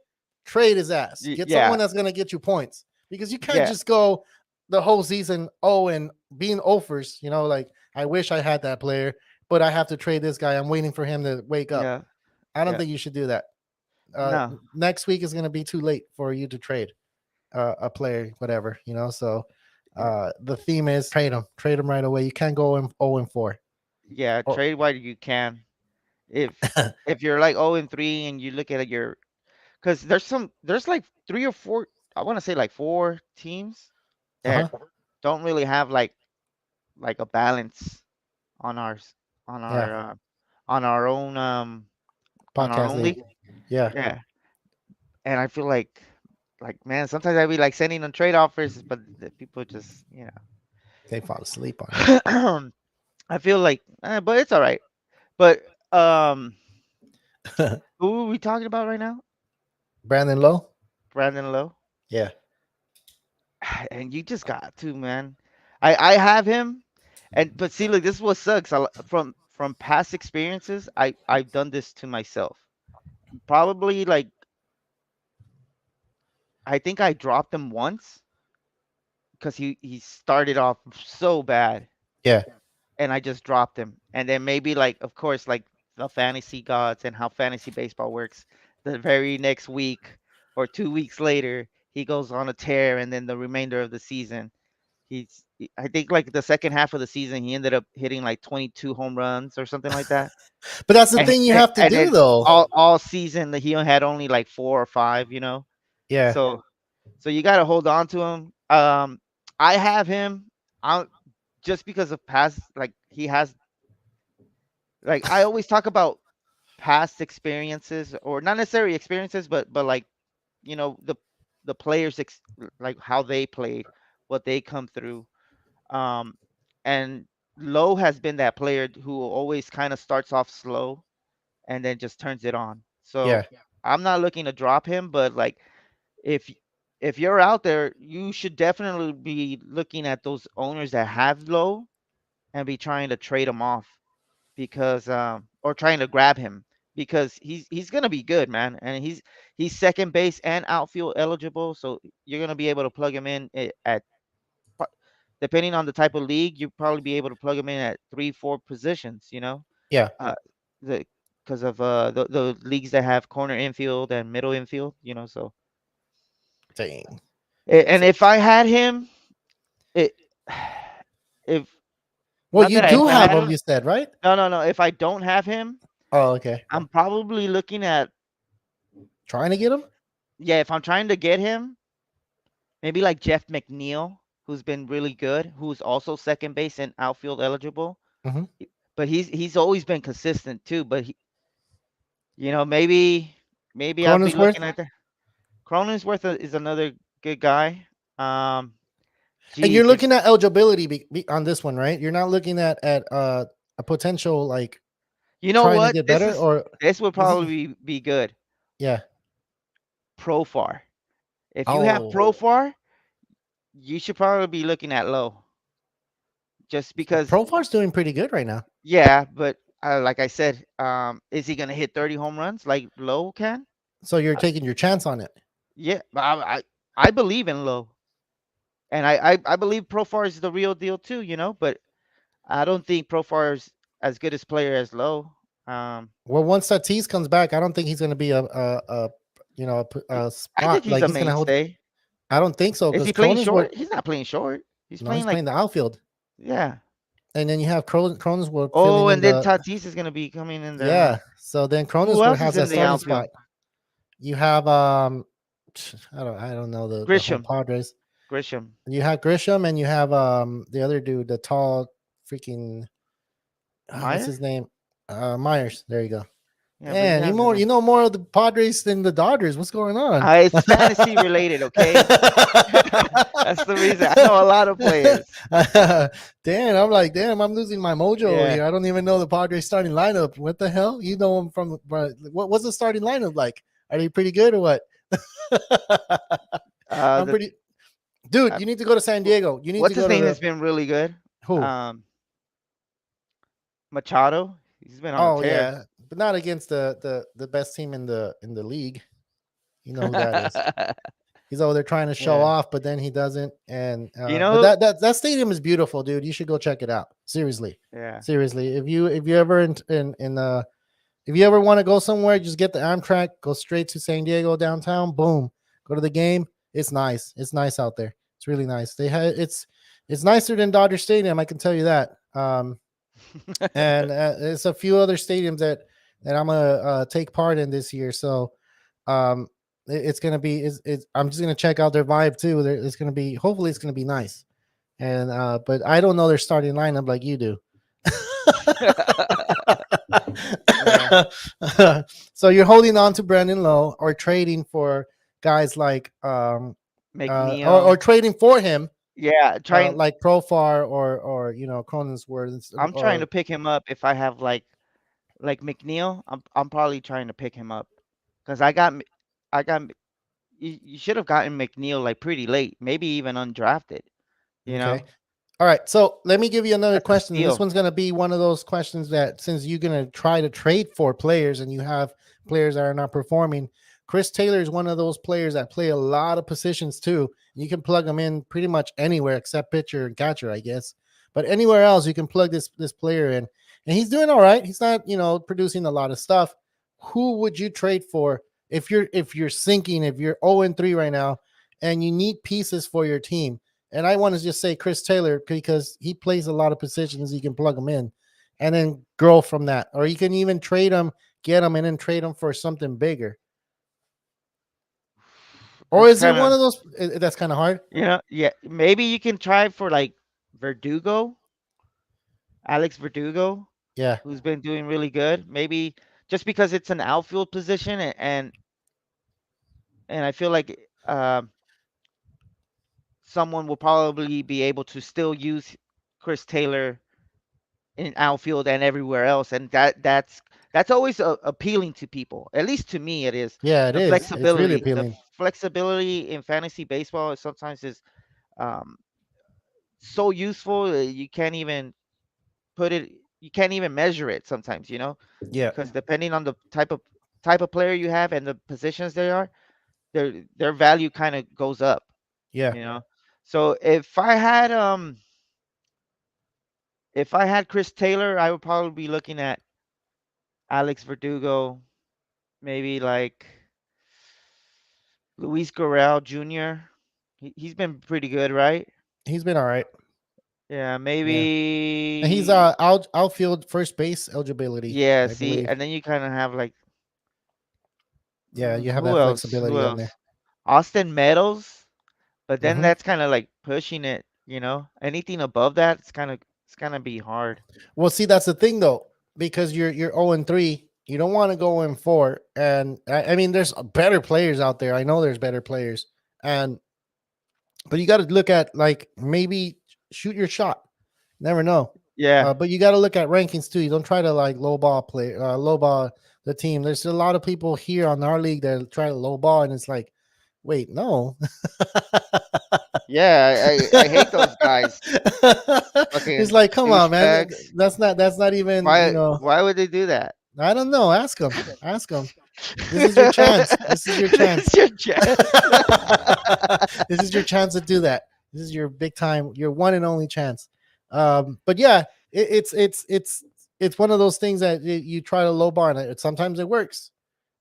Trade his ass. Get someone
yeah,
that's gonna get you points. Because you can't
yeah,
just go the whole season and being offers, like I wish I had that player, but I have to trade this guy. I'm waiting for him to wake up.
yeah,
I don't
yeah.
think you should do that.
No.
Next week is gonna be too late for you to trade a player, whatever, So
Yeah,
the theme is trade him right away. You can't go 0-4.
yeah.
Or
Trade while you can. If if you're like 0-3 and you look at your, because there's like three or four, I want to say like four teams that
Uh-huh.
don't really have like a balance on ours on
Yeah.
our on our own on our
Podcast
own
league.
league.
Yeah.
Yeah, and I feel like man, sometimes I be like sending them trade offers, but the people just
They fall asleep on
I feel like, but it's all right. But
it.
who are we talking about right now?
Brandon Lowe.
Brandon Lowe.
Yeah.
And you just got to, man. I have him, and but see, look, this is what sucks. From past experiences, I've done this to myself. Probably like I think I dropped him once because he started off so bad,
Yeah.
and I just dropped him. And then maybe like, of course, like the fantasy gods and how fantasy baseball works, the very next week or 2 weeks later, he goes on a tear, and then the remainder of the season, I think like the second half of the season, he ended up hitting like 22 home runs or something like that.
But that's the
And
thing you have to
and
do
then
though.
all season he had only like 4 or 5.
Yeah.
So you got to hold on to him. I have him. I just because of past, like he has, like I always talk about past experiences, or not necessarily experiences, but like the players like how they played, what they come through. Um, and Lowe has been that player who always kind of starts off slow and then just turns it on. So
Yeah.
I'm not looking to drop him, but like if if you're out there, you should definitely be looking at those owners that have Lowe and be trying to trade him off, because or trying to grab him, because he's gonna be good, man, and he's second base and outfield eligible, so you're gonna be able to plug him in at pro- depending on the type of league, you'll probably be able to plug him in at 3, 4 positions.
Yeah.
Uh, the because of the leagues that have corner infield and middle infield. So
Dang.
and if I had him, it if
Well,
not
you
that
do
if I
have
had
them,
him,
you said, right?
no, if I don't have him,
Oh, okay.
I'm probably looking at,
Trying to get them?
yeah, if I'm trying to get him, maybe like Jeff McNeil, who's been really good, who's also second base and outfield eligible.
Mm-hmm.
But he's always been consistent too. But maybe I'll be
Cronensworth?
looking at that. Cronensworth is another good guy. Um,
And you're
geez,
looking at eligibility on this one, right? You're not looking at a potential like
you know
trying to
what?
get
This
better,
is
or
this would
this is
probably be good.
yeah.
Profar. If you have
Oh,
Profar, you should probably be looking at Low. Just because,
Profar's doing pretty good right now.
yeah, but like I said, is he gonna hit 30 home runs like Lowe can?
So you're
Uh,
taking your chance on it.
yeah, but I believe in Lowe, and I believe Profar is the real deal too. But I don't think Profar is as good as player as Lowe. Um,
Well, once Tatis comes back, I don't think he's going to be a
I think
spot
he's
like
a
he's going to hold.
mainstay.
I don't think so
Is
because
he playing
Cronensworth.
short? He's not playing short. He's
No,
playing
he's
like,
playing the outfield,
yeah.
and then you have Cronensworth filling
Oh,
in
and then
the
Tatis is gonna be coming in there, huh?
yeah. So then
Who
Cronensworth
else is
has
in
that
the
starting
outfield?
spot. You have I don't know the whole
Grisham.
Padres.
Grisham.
You have Grisham and you have the other dude, the tall freaking what's
Meyer?
his name? Myers. There you go.
Yeah, but he
Man,
has an.
you know more of the Padres than the Dodgers. What's going on?
It's fantasy related, okay? That's the reason. I know a lot of players.
Damn, I'm like, damn, I'm losing my mojo
Yeah.
here. I don't even know the Padres starting lineup. What the hell? You know them from what's the starting lineup like? Are they pretty good or what? I'm
The
pretty dude.
uh,
You need to go to San Diego. You need to
what's his
go to
name has
the
been really good.
who?
Um, Machado. He's been on a
Oh
tear.
yeah, but not against the best team in the league. You know who that is. He's over there trying to show
Yeah.
off, but then he doesn't. And
You
but
know.
that stadium is beautiful, dude. You should go check it out. Seriously,
Yeah.
seriously. If you ever if you ever want to go somewhere, just get the Amtrak, go straight to San Diego downtown. Boom, go to the game. It's nice. It's nice out there. It's really nice. It's nicer than Dodger Stadium. I can tell you that. And it's a few other stadiums that I'm gonna take part in this year. So it's gonna be I'm just gonna check out their vibe too. It's gonna be hopefully it's gonna be nice. And but I don't know their starting lineup like you do.
Yeah,
So you're holding on to Brandon Lowe or trading for guys like or
McNeil.
trading for him
Yeah, trying.
like Profar or Cronensworth
I'm trying to
or
pick him up if I have like McNeil. I'm probably trying to pick him up because I got you should have gotten McNeil like pretty late, maybe even undrafted. You
okay.
know,
All right, so let me give you another
that's a
question. And this
steal.
one's going to be one of those questions that since you're going to try to trade for players and you have players that are not performing, Chris Taylor is one of those players that play a lot of positions too. You can plug him in pretty much anywhere except pitcher and catcher, I guess. But anywhere else, you can plug this player in, and he's doing all right. He's not, producing a lot of stuff. Who would you trade for if you're sinking, if you're 0-3 right now, and you need pieces for your team? And I want to just say Chris Taylor because he plays a lot of positions. You can plug him in and then grow from that. Or you can even trade him, get him, and then trade him for something bigger. Or
That's
is it
kind
one
of
of those that's kind of hard?
yeah. Maybe you can try for like Verdugo, Alex Verdugo,
Yeah.
who's been doing really good. Maybe just because it's an outfield position and I feel like someone will probably be able to still use Chris Taylor in outfield and everywhere else, and that's always appealing to people. At least to me, it is.
Yeah, it
The
is. It's really
flexibility, the
appealing.
flexibility in fantasy baseball sometimes is um, so useful. You can't even put it. You can't even measure it sometimes.
Yeah.
Because depending on the type of player you have and the positions they are, their value kind of goes up.
Yeah.
You know. So if I had Chris Taylor, I would probably be looking at Alex Verdugo, maybe like Luis Guerrero Jr. He's been pretty good, right?
He's been all right.
Yeah,
Yeah. And he's
maybe.
outfield first base eligibility,
Yeah,
I
see,
believe.
and then you kind of have like
Yeah, you have
who
that
else? Who
flexibility on there.
else? Austin Meadows, but then
Hmm.
that's kind of like pushing it. Anything above that, it's gonna be hard.
Well, see, that's the thing though, because you're 0-3. You don't want to go in 4. And I mean, there's better players out there. I know there's better players, and but you got to look at like maybe shoot your shot. Never know.
Yeah,
But you got to look at rankings too. You don't try to like lowball the team. There's a lot of people here on our league that try to lowball, and it's like, wait, no.
yeah. I hate those guys.
It's
Fucking
like, come on, man.
douchebags.
That's not even,
Why would they do that?
I don't know. Ask them. Ask them. This is your chance. This is your chance.
It's your chance.
This is your chance to do that. This is your big time, your one and only chance. But yeah, it's one of those things that you try to low bar, and sometimes it works.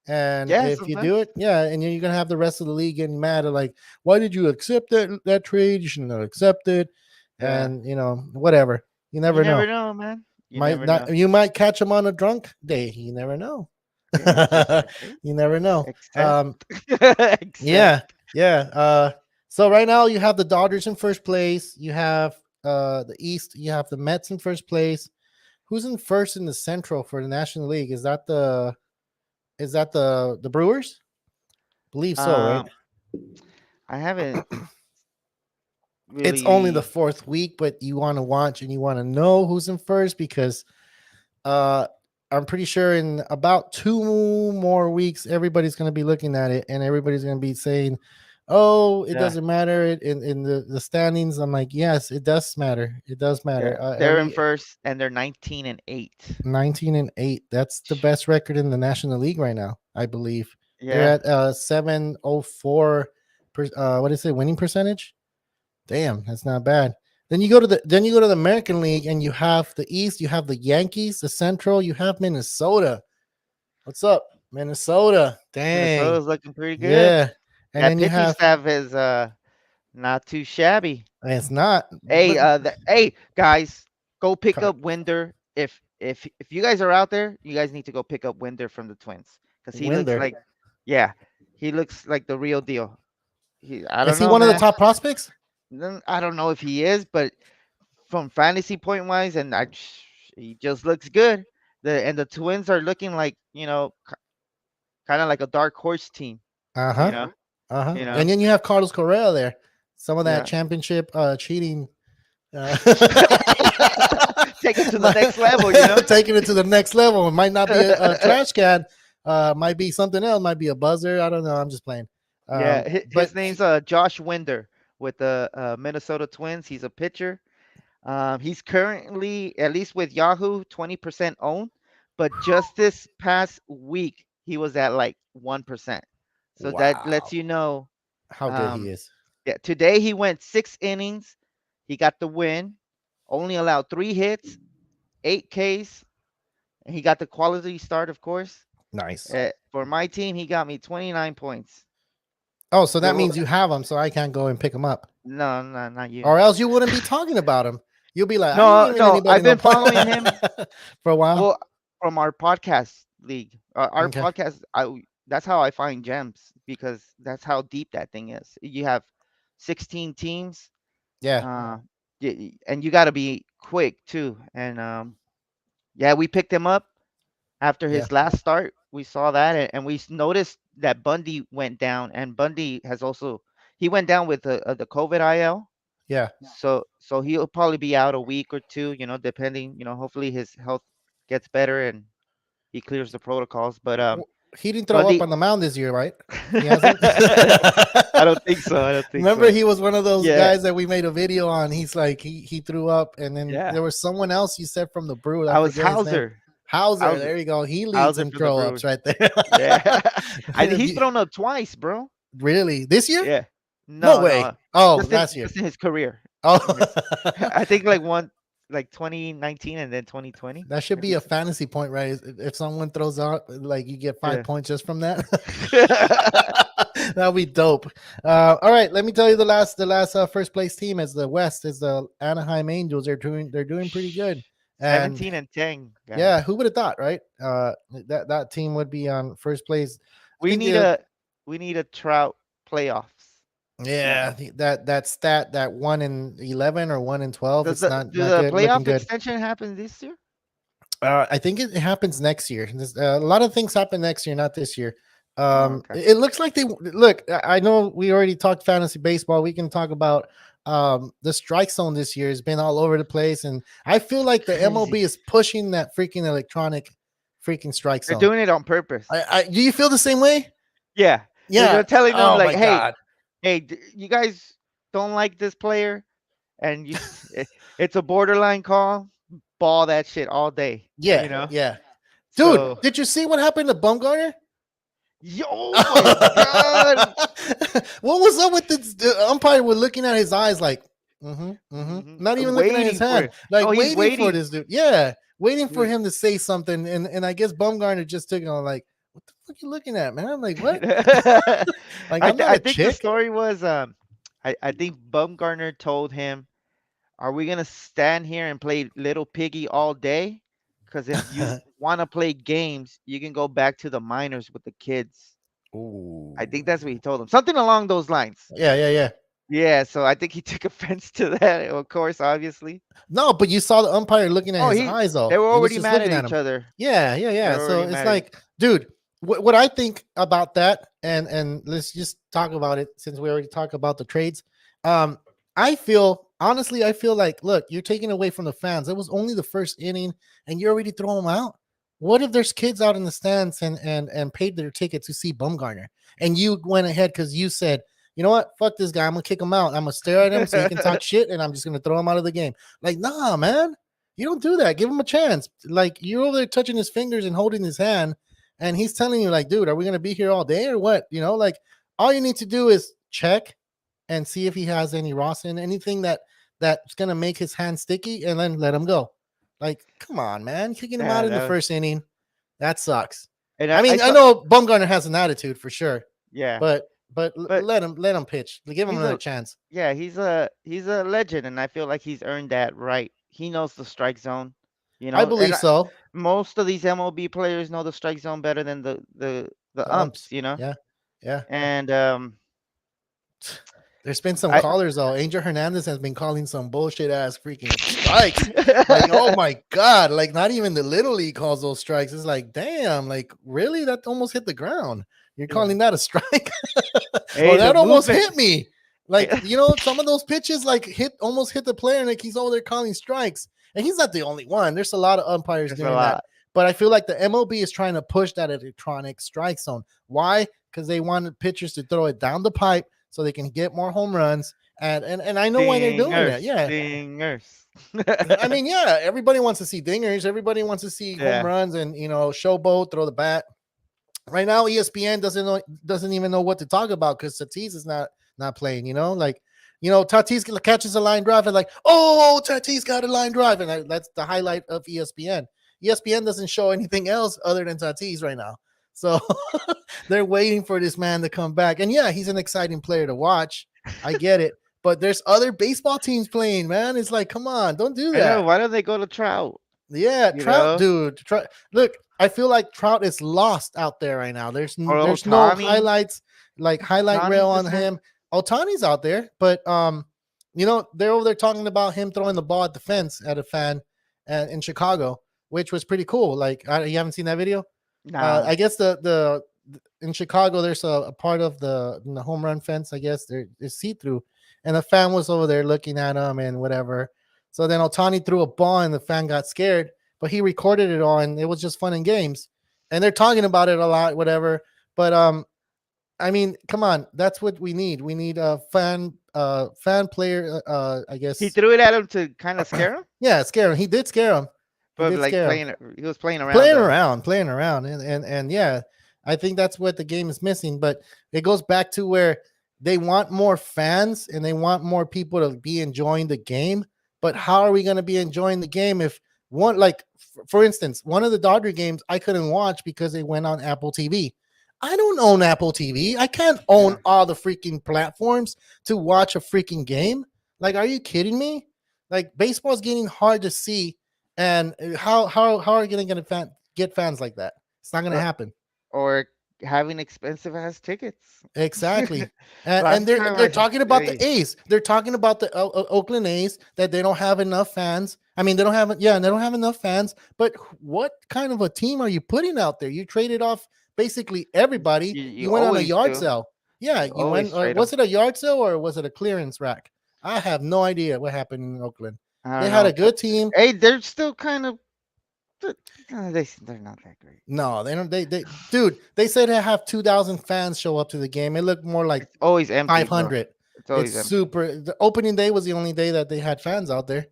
And
Yeah,
if you do
sometimes.
it, yeah, and you're gonna have the rest of the league getting mad at like, why did you accept that trade? You shouldn't have accepted,
Yeah.
and whatever. You
You
never
never
know.
know, man. You
Might
never
not.
know.
You might catch them on a drunk day. You never know.
Exactly.
You never know.
Except.
Yeah,
Except.
yeah. So right now you have the Dodgers in first place. You have the East. You have the Mets in first place. Who's in first in the Central for the National League? Is that the Brewers? Believe so, right?
Um, I haven't
It's only the
really.
fourth week, but you want to watch and you want to know who's in first because uh I'm pretty sure in about 2 more weeks, everybody's going to be looking at it and everybody's going to be saying, "Oh, it
Yeah.
doesn't matter in the standings." I'm like, "Yes, it does matter. It does matter."
Yeah. They're in
Every
first, and they're 19-8.
19-8. That's the best record in the National League right now, I believe. They're
Yeah.
at 704 what is it, winning percentage? Damn, that's not bad. Then you go to the American League and you have the East, you have the Yankees, the Central, you have Minnesota. What's up, Minnesota? Dang.
Minnesota's looking pretty good.
Yeah. And
That
then you
pitching
have
staff is not too shabby.
it's not,
Hey,
but
hey guys, go pick up Winder if if you guys are out there, you guys need to go pick up Winder from the Twins because he looks
Winder.
like, yeah, he looks like the real deal. I
Is
don't
he
know,
one of the
man.
top prospects?
I don't know if he is, but from fantasy point wise, and he just looks good. The Twins are looking like, kind of like a dark horse team.
Uh
You
huh.
know,
Uh huh.
you know,
And then you have Carlos Correa there. Some of that
yeah.
championship cheating. Uh,
Take it to the next level. You know.
taking it to the next level. It might not be a trash can. Might be something else. Might be a buzzer. I don't know. I'm just playing.
Yeah,
But
his name's Josh Winder with the Minnesota Twins. He's a pitcher. He's currently, at least with Yahoo, 20% owned, but just this past week he was at like 1%. So that lets
wow,
you know.
how good he
Um,
is.
yeah, today he went 6 innings. He got the win. Only allowed 3 hits, 8 Ks, and he got the quality start, of course.
Nice.
For my team, he got me 29 points.
Oh, so
The
that
ro-
means you have him, so I can't go and pick him up,
no, no, not you.
or else you wouldn't be talking about him. You'll be like, I ain't
No,
giving
no,
anybody
I've
no
been
point
following him.
for a while.
Well, from our podcast league, our
Okay.
podcast, that's how I find gems because that's how deep that thing is. You have 16 teams,
Yeah.
uh, and you got to be quick too. And yeah, we picked him up after
Yeah.
his last start. We saw that, and we noticed that Bundy went down, and Bundy has also he went down with the COVID IL.
Yeah.
So he'll probably be out a week or two, depending. Hopefully his health gets better and he clears the protocols. But
He didn't throw up
Bundy,
on the mound this year, right? He hasn't.
I don't think so. I don't think
Remember,
so.
he was one of those
Yeah,
guys that we made a video on. He's like he threw up, and then
yeah.
there was someone else you said from the Brew. I
I was
forget his name.
Hauser.
Hauser.
Hauser.
There you go. He leads
Hauser
in
for the
throw ups
Brewers.
right there.
Yeah, he's thrown up twice, bro.
Really? This year?
Yeah.
No
No,
way.
no.
Oh,
Just in
last year.
just in his career.
Oh,
In his, I think like 2019 and then 2020.
that should
I
be
think
a
so.
fantasy point, right? If someone throws out, like you get 5 points just from that.
Yeah.
That'll be dope. All right, let me tell you the last first place team is the West is the Anaheim Angels. They're doing pretty good. And
17-10, guys.
yeah, who would have thought, right? That team would be on first place. I
We
think
need a we need a Trout playoffs.
yeah, that stat that 1-11 or 1-12.
Does
It's
the
not
do
not
the
good, looking
playoff
good.
extension happen this year?
I think it happens next year. A lot of things happen next year, not this year.
Oh, okay.
It looks like they look. I know we already talked fantasy baseball. We can talk about the strike zone this year has been all over the place, and I feel like the MLB
Crazy.
is pushing that freaking electronic freaking strike
They're
zone.
doing it on purpose.
Do you feel the same way?
Yeah. They're
Yeah.
telling them
Oh
like,
my
"Hey,
god.
you guys don't like this player and it's a borderline call, ball that shit all day."
Yeah.
You know?
Yeah. Dude,
So,
did you see what happened to Bumgarner?
oh my god.
What was up with this? The umpire was looking at his eyes like, not even looking at his
Waiting for
hand,
it.
like
No, he's
waiting for
waiting.
this dude. Yeah, waiting for
Dude.
him to say something. And I guess Bumgarner just took it on like, what the fuck you looking at, man? I'm like, what? Like, I'm not
I
a
think the
chick.
story was I think Bumgarner told him, "Are we gonna stand here and play little piggy all day? Because if you want to play games, you can go back to the minors with the kids."
Ooh.
I think that's what he told him. Something along those lines.
Yeah, yeah, yeah.
Yeah, so I think he took offense to that, of course, obviously.
No, but you saw the umpire looking at
Oh,
his eyes, though.
they were
He was
already
just
mad
looking
at
at
each
him.
other.
Yeah, yeah,
They
yeah.
were
So
already
it's
mad at
like, dude, what I think about that, and let's just talk about it since we already talked about the trades. Um, I feel like, look, you're taking away from the fans. It was only the first inning, and you're already throwing them out. What if there's kids out in the stands and paid their ticket to see Bumgarner, and you went ahead because you said, you know what, fuck this guy, I'm gonna kick him out. I'm gonna stare at him so he can talk shit, and I'm just gonna throw him out of the game. Like, nah, man, you don't do that. Give him a chance. Like, you're over there touching his fingers and holding his hand, and he's telling you, like, dude, are we gonna be here all day or what? You know, like, all you need to do is check and see if he has any rosin, anything that's gonna make his hand sticky, and then let him go. Like, come on, man, kicking him out
Yeah,
in the
that was,
first inning, that sucks.
and
I
I
mean, I
saw,
know Bumgarner has an attitude for sure,
yeah,
but
but
let him pitch. Give him
he's
another
a
chance.
yeah, he's a legend, and I feel like he's earned that right. He knows the strike zone. You
I
know, and
believe so.
most of these MLB players know the strike zone better than the
The umps.
umps. You know,
Yeah. Yeah.
and
There's been some
I.
callers though. Angel Hernandez has been calling some bullshit ass freaking strikes. Like, oh my god! Like, not even the little league calls those strikes. It's like, damn! Like, really? That almost hit the ground. You're
Yeah.
calling that a strike?
Hey,
Or
the
that almost
movement.
hit me. Like, some of those pitches like almost hit the player, and like he's over there calling strikes. And he's not the only one. There's a lot of umpires
There's a
doing that.
lot.
But I feel like the MLB is trying to push that electronic strike zone. Why? Because they wanted pitchers to throw it down the pipe so they can get more home runs. And I know why they're doing that.
Dingers,
Yeah.
dingers.
I mean, yeah, everybody wants to see dingers. Everybody wants to see home
Yeah,
runs and showboat, throw the bat. Right now, ESPN doesn't even know what to talk about because Tatis is not playing. Tatis catches a line drive and like, oh, Tatis got a line drive, and that's the highlight of ESPN. ESPN doesn't show anything else other than Tatis right now, so they're waiting for this man to come back. And yeah, he's an exciting player to watch. I get it, but there's other baseball teams playing. Man, it's like, come on, don't do
I know.
that.
Why don't they go to Trout?
Yeah,
You
Trout,
know,
dude. Look, I feel like Trout is lost out there right now. There's
or
there's no
Otani.
highlights, like highlight reel
Otani's the
on
same.
him. Otani's out there, but they're over there talking about him throwing the ball at the fence at a fan in Chicago, which was pretty cool. Like, you haven't seen that video?
Nah,
I guess the in Chicago there's a part of the home run fence. I guess there's see through, and the fan was over there looking at him and whatever. So then Otani threw a ball and the fan got scared, but he recorded it all and it was just fun and games. And they're talking about it a lot, whatever. But I mean, come on, that's what we need. We need a fan player. I
he
guess.
threw it at him to kind of scare him,
Yeah, scare him. He did scare him. He
but
did
like
scare him.
playing. He was playing around though.
Playing around, and yeah, I think that's what the game is missing. But it goes back to where they want more fans and they want more people to be enjoying the game. But how are we going to be enjoying the game if for instance, one of the Dodger games I couldn't watch because they went on Apple TV. I don't own Apple TV. I can't own
Yeah.
all the freaking platforms to watch a freaking game. Like, are you kidding me? Like, baseball is getting hard to see, and how are you going to get fans like that? It's not going to
Or,
happen.
or having expensive ass tickets.
Exactly. And
Last time
they're talking about the
hey,
A's. They're talking about the Oakland A's that they don't have enough fans. I mean, they don't have and they don't have enough fans. But what kind of a team are you putting out there? You traded off basically everybody.
you
You went on a
always
yard
do.
sale. Yeah,
You
you went.
always
Or
trade them.
was it a yard sale or was it a clearance rack? I have no idea what happened in Oakland.
I
They
don't
had a
know.
good team.
Hey, they're still kind of. They're not that great.
No, they don't. Dude, they said they have 2,000 fans show up to the game. It looked more like
It's always empty, bro.
500.
It's
It's
always empty.
super. The opening day was the only day that they had fans out there.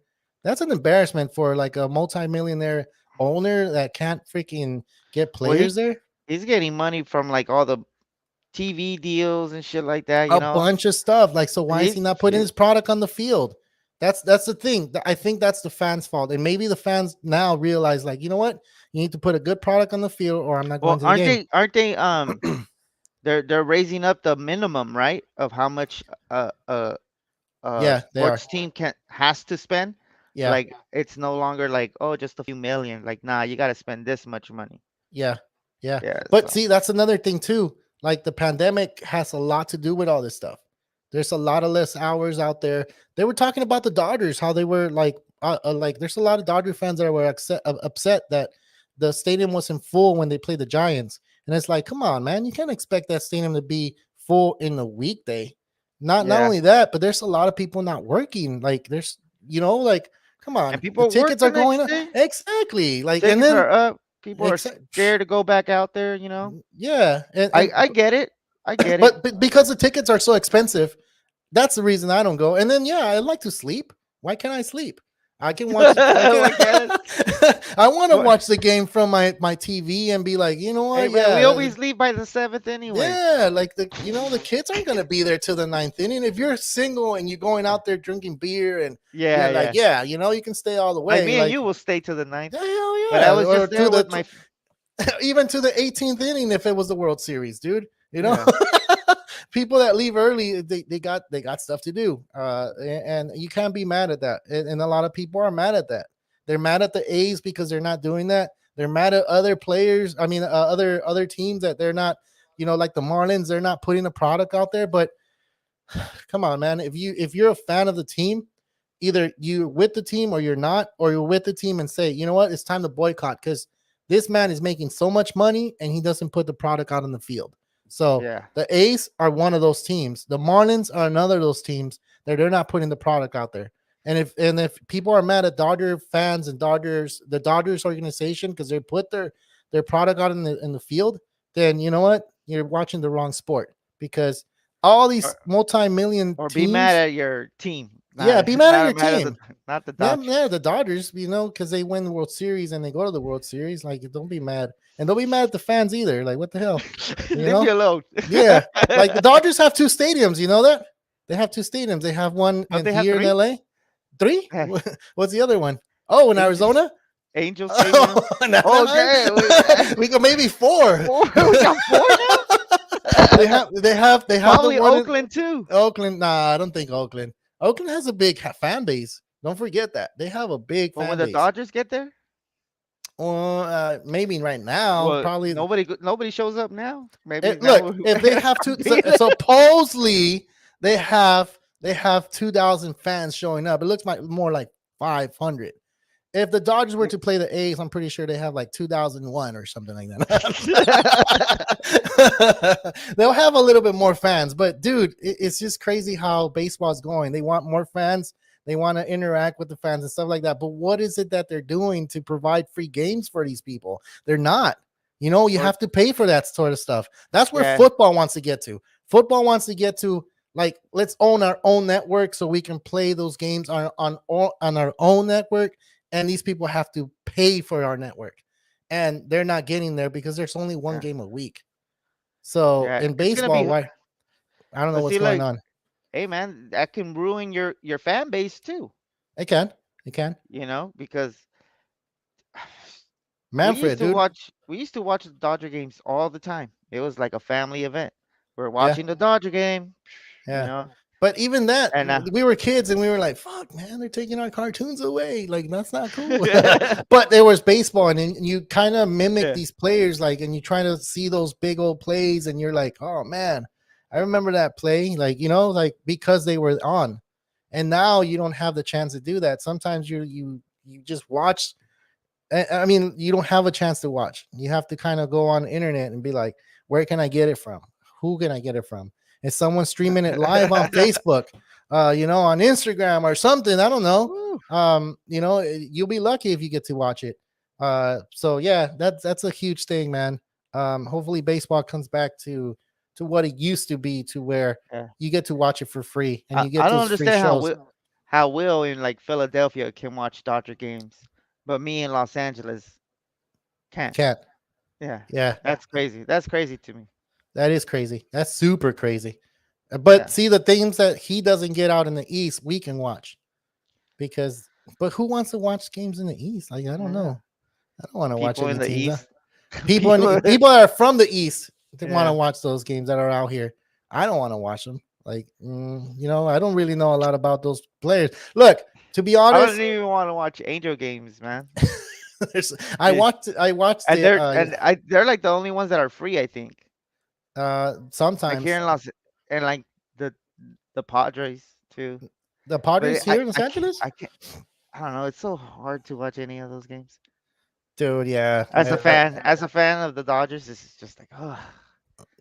That's an embarrassment for like a multimillionaire owner that can't freaking get
Well,
players there.
he's getting money from like all the TV deals and shit like that. You
A
know,
bunch of stuff. Like, so why is he not putting
he
his product on the field? That's the thing. I think that's the fans' fault. And maybe the fans now realize, like, you know what? You need to put a good product on the field, or I'm not going
well,
to the game.
aren't they they're raising up the minimum, right, of how much
Yeah, they are.
sports team has to spend.
Yeah,
Like it's no longer like, oh, just a few million. Like, nah, you got to spend this much money.
yeah, yeah.
Yeah.
But
So
see, that's another thing too. Like, the pandemic has a lot to do with all this stuff. There's a lot of less hours out there. They were talking about the Dodgers, how they were like there's a lot of Dodger fans that were upset that the stadium wasn't full when they played the Giants. And it's like, come on, man, you can't expect that stadium to be full in a weekday. Not
yeah,
only that, but there's a lot of people not working. Like, there's like, come on,
and
the
people work
tickets
the
are going
next
up.
day.
Exactly. Like, and
Tickets
then
are up. People are
exa-
scared to go back out there. You know,
yeah,
I get it. I get it.
but because the tickets are so expensive, that's the reason I don't go. And then, yeah, I like to sleep. Why can't I sleep? I can watch.
Why can't
I want to
What?
watch the game from my TV and be like, you know
Hey
what?
man, we
Yeah,
always leave by the seventh anyway.
yeah. Like, the kids aren't gonna be there till the ninth inning. If you're single and you're going out there drinking beer and
Yeah,
like,
yeah.
yeah, you can stay all the
Like
way.
me and
Like,
you will stay to the ninth.
yeah, hell
But I
yeah,
was
or
just there
to
with my.
even to the 18th inning if it was the World Series, dude.
Yeah.
People that leave early, they got stuff to do, and you can't be mad at that. And a lot of people are mad at that. They're mad at the A's because they're not doing that. They're mad at other players. I mean, other teams that they're not, like the Marlins, they're not putting a product out there. But come on, man. If you're a fan of the team, either you're with the team or you're not, or you're with the team and say, you know what, it's time to boycott because this man is making so much money and he doesn't put the product out on the field. So
Yeah.
the A's are one of those teams. The Marlins are another of those teams that they're not putting the product out there. And if people are mad at Dodger fans and the Dodgers organization because they put their product out in the field, then you know what? You're watching the wrong sport because all these multi-million
Or
teams,
be mad at your team.
yeah, be mad at your
mad
team.
Not the
Yeah,
Dodgers.
yeah, the Dodgers, because they win the World Series and they go to the World Series. Like, don't be mad. And don't be mad at the fans either. Like, what the hell?
Leave me alone.
Yeah. Like, the Dodgers have 2 stadiums. You know that? They have 2 stadiums. They have one
Don't they have
here in
3?
LA. 3?
Yeah.
What's the other one? Oh, in Arizona?
Angels Stadium.
Okay. We go maybe 4.
We got 4 now?
They have
Probably
the one
Oakland too.
Oakland. Nah, I don't think Oakland. Oakland has a big fan base. Don't forget that. They have a big fan
When
base.
the Dodgers get there?
Maybe right now,
Well,
probably
nobody shows up now. Maybe
look, if they have to supposedly they have 2,000 fans showing up. It looks like more like 500. If the Dodgers were to play the A's, I'm pretty sure they have like 2001 or something like that. They'll have a little bit more fans, but dude, it's just crazy how baseball's going. They want more fans. They want to interact with the fans and stuff like that. But what is it that they're doing to provide free games for these people? They're not. You have to pay for that sort of stuff. That's where football wants to get to. Football wants to get to, like, let's own our own network so we can play those games on our own network. And these people have to pay for our network. And they're not getting there because there's only one game a week. So in baseball, I don't know what's going on.
Hey man, that can ruin your fan base too.
It can.
Because
Manfred,
we used to watch the Dodger games all the time. It was like a family event. We're watching the Dodger game.
Yeah. But even that, we were kids and we were like, fuck, man, they're taking our cartoons away. Like, that's not cool. But there was baseball and you kind of mimic these players, like, and you try to see those big old plays and you're like, oh, man, I remember that play, like, because they were on. And now you don't have the chance to do that. Sometimes you just watch. I mean, you don't have a chance to watch. You have to kind of go on the internet and be like, where can I get it from? Who can I get it from? Is someone streaming it live on Facebook, on Instagram or something? I don't know. You'll be lucky if you get to watch it. So yeah, that's a huge thing, man. Hopefully baseball comes back to what it used to be, to where you get to watch it for free and you get.
I don't understand how Will in like Philadelphia can watch Dodger games, but me in Los Angeles can't. Yeah. That's crazy. That's crazy to me.
That is crazy. That's super crazy. But see, the things that he doesn't get out in the East, we can watch. But who wants to watch games in the East? Like, I don't know. I don't want to watch
in the East.
People that are from the East, they want to watch those games that are out here. I don't want to watch them. Like, I don't really know a lot about those players. Look, to be honest,
I don't even want to watch Angel games, man.
I watched,
and they're like the only ones that are free, I think.
Sometimes
like here in like the Padres too.
The Padres here in Los Angeles?
I don't know. It's so hard to watch any of those games,
dude. Yeah.
As a fan of the Dodgers, this is just like, oh,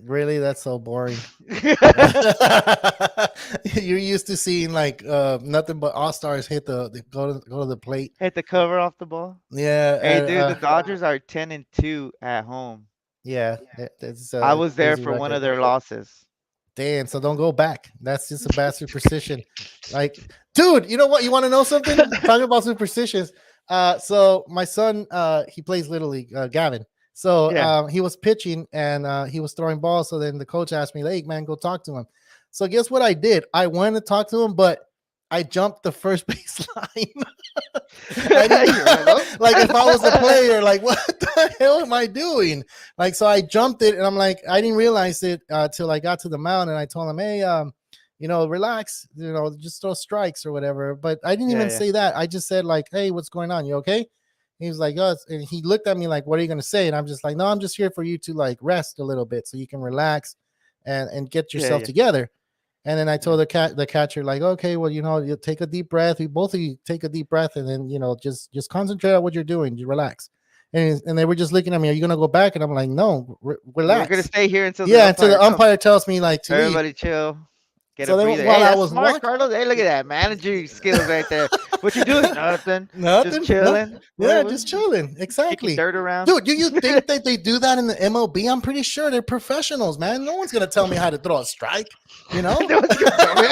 really? That's so boring. You're used to seeing like nothing but all-stars hit go to the plate,
hit the cover off the ball.
Yeah.
Hey, dude, the Dodgers are 10-2 at home.
Yeah,
I was there for one of their losses.
Damn, so don't go back. That's just a bad superstition. Like, dude, you know what? You want to know something? Talking about superstitions. So my son, he plays Little League, Gavin. So he was pitching and he was throwing balls. So then the coach asked me, hey, man, go talk to him. So guess what I did? I went to talk to him, but I jumped the first base line. Like, if I was a player, like, what the hell am I doing? Like, so I jumped it and I'm like, I didn't realize it till I got to the mound and I told him, hey, relax, just throw strikes or whatever. But I didn't
Yeah,
even
yeah,
say that. I just said like, hey, what's going on? You okay? He was like, oh, and he looked at me like, what are you gonna say? And I'm just like, no, I'm just here for you to like rest a little bit so you can relax and get
yeah,
yourself
yeah,
together. And then I
yeah.
told the catcher like, okay, well, you take a deep breath. We both of you take a deep breath, and then just concentrate on what you're doing. You relax. And they were just looking at me. Are you gonna go back? And I'm like, no,
We're gonna
relax.
stay here until the
Yeah, until
umpire
the
comes.
umpire tells me like to leave.
Everybody chill. Get a
So then
breather.
while
Hey,
I
that's
was
smart,
walking,
Carlos. Hey, look at that managing skills right there. What you doing? Nothing. Just
nothing. No,
chilling.
yeah,
What?
just chilling.
Kicking
Exactly.
dirt around.
Dude, do you think that they do that in the MLB? I'm pretty sure they're professionals, man. No one's gonna tell me how to throw a strike, you know?
No one's gonna tell me.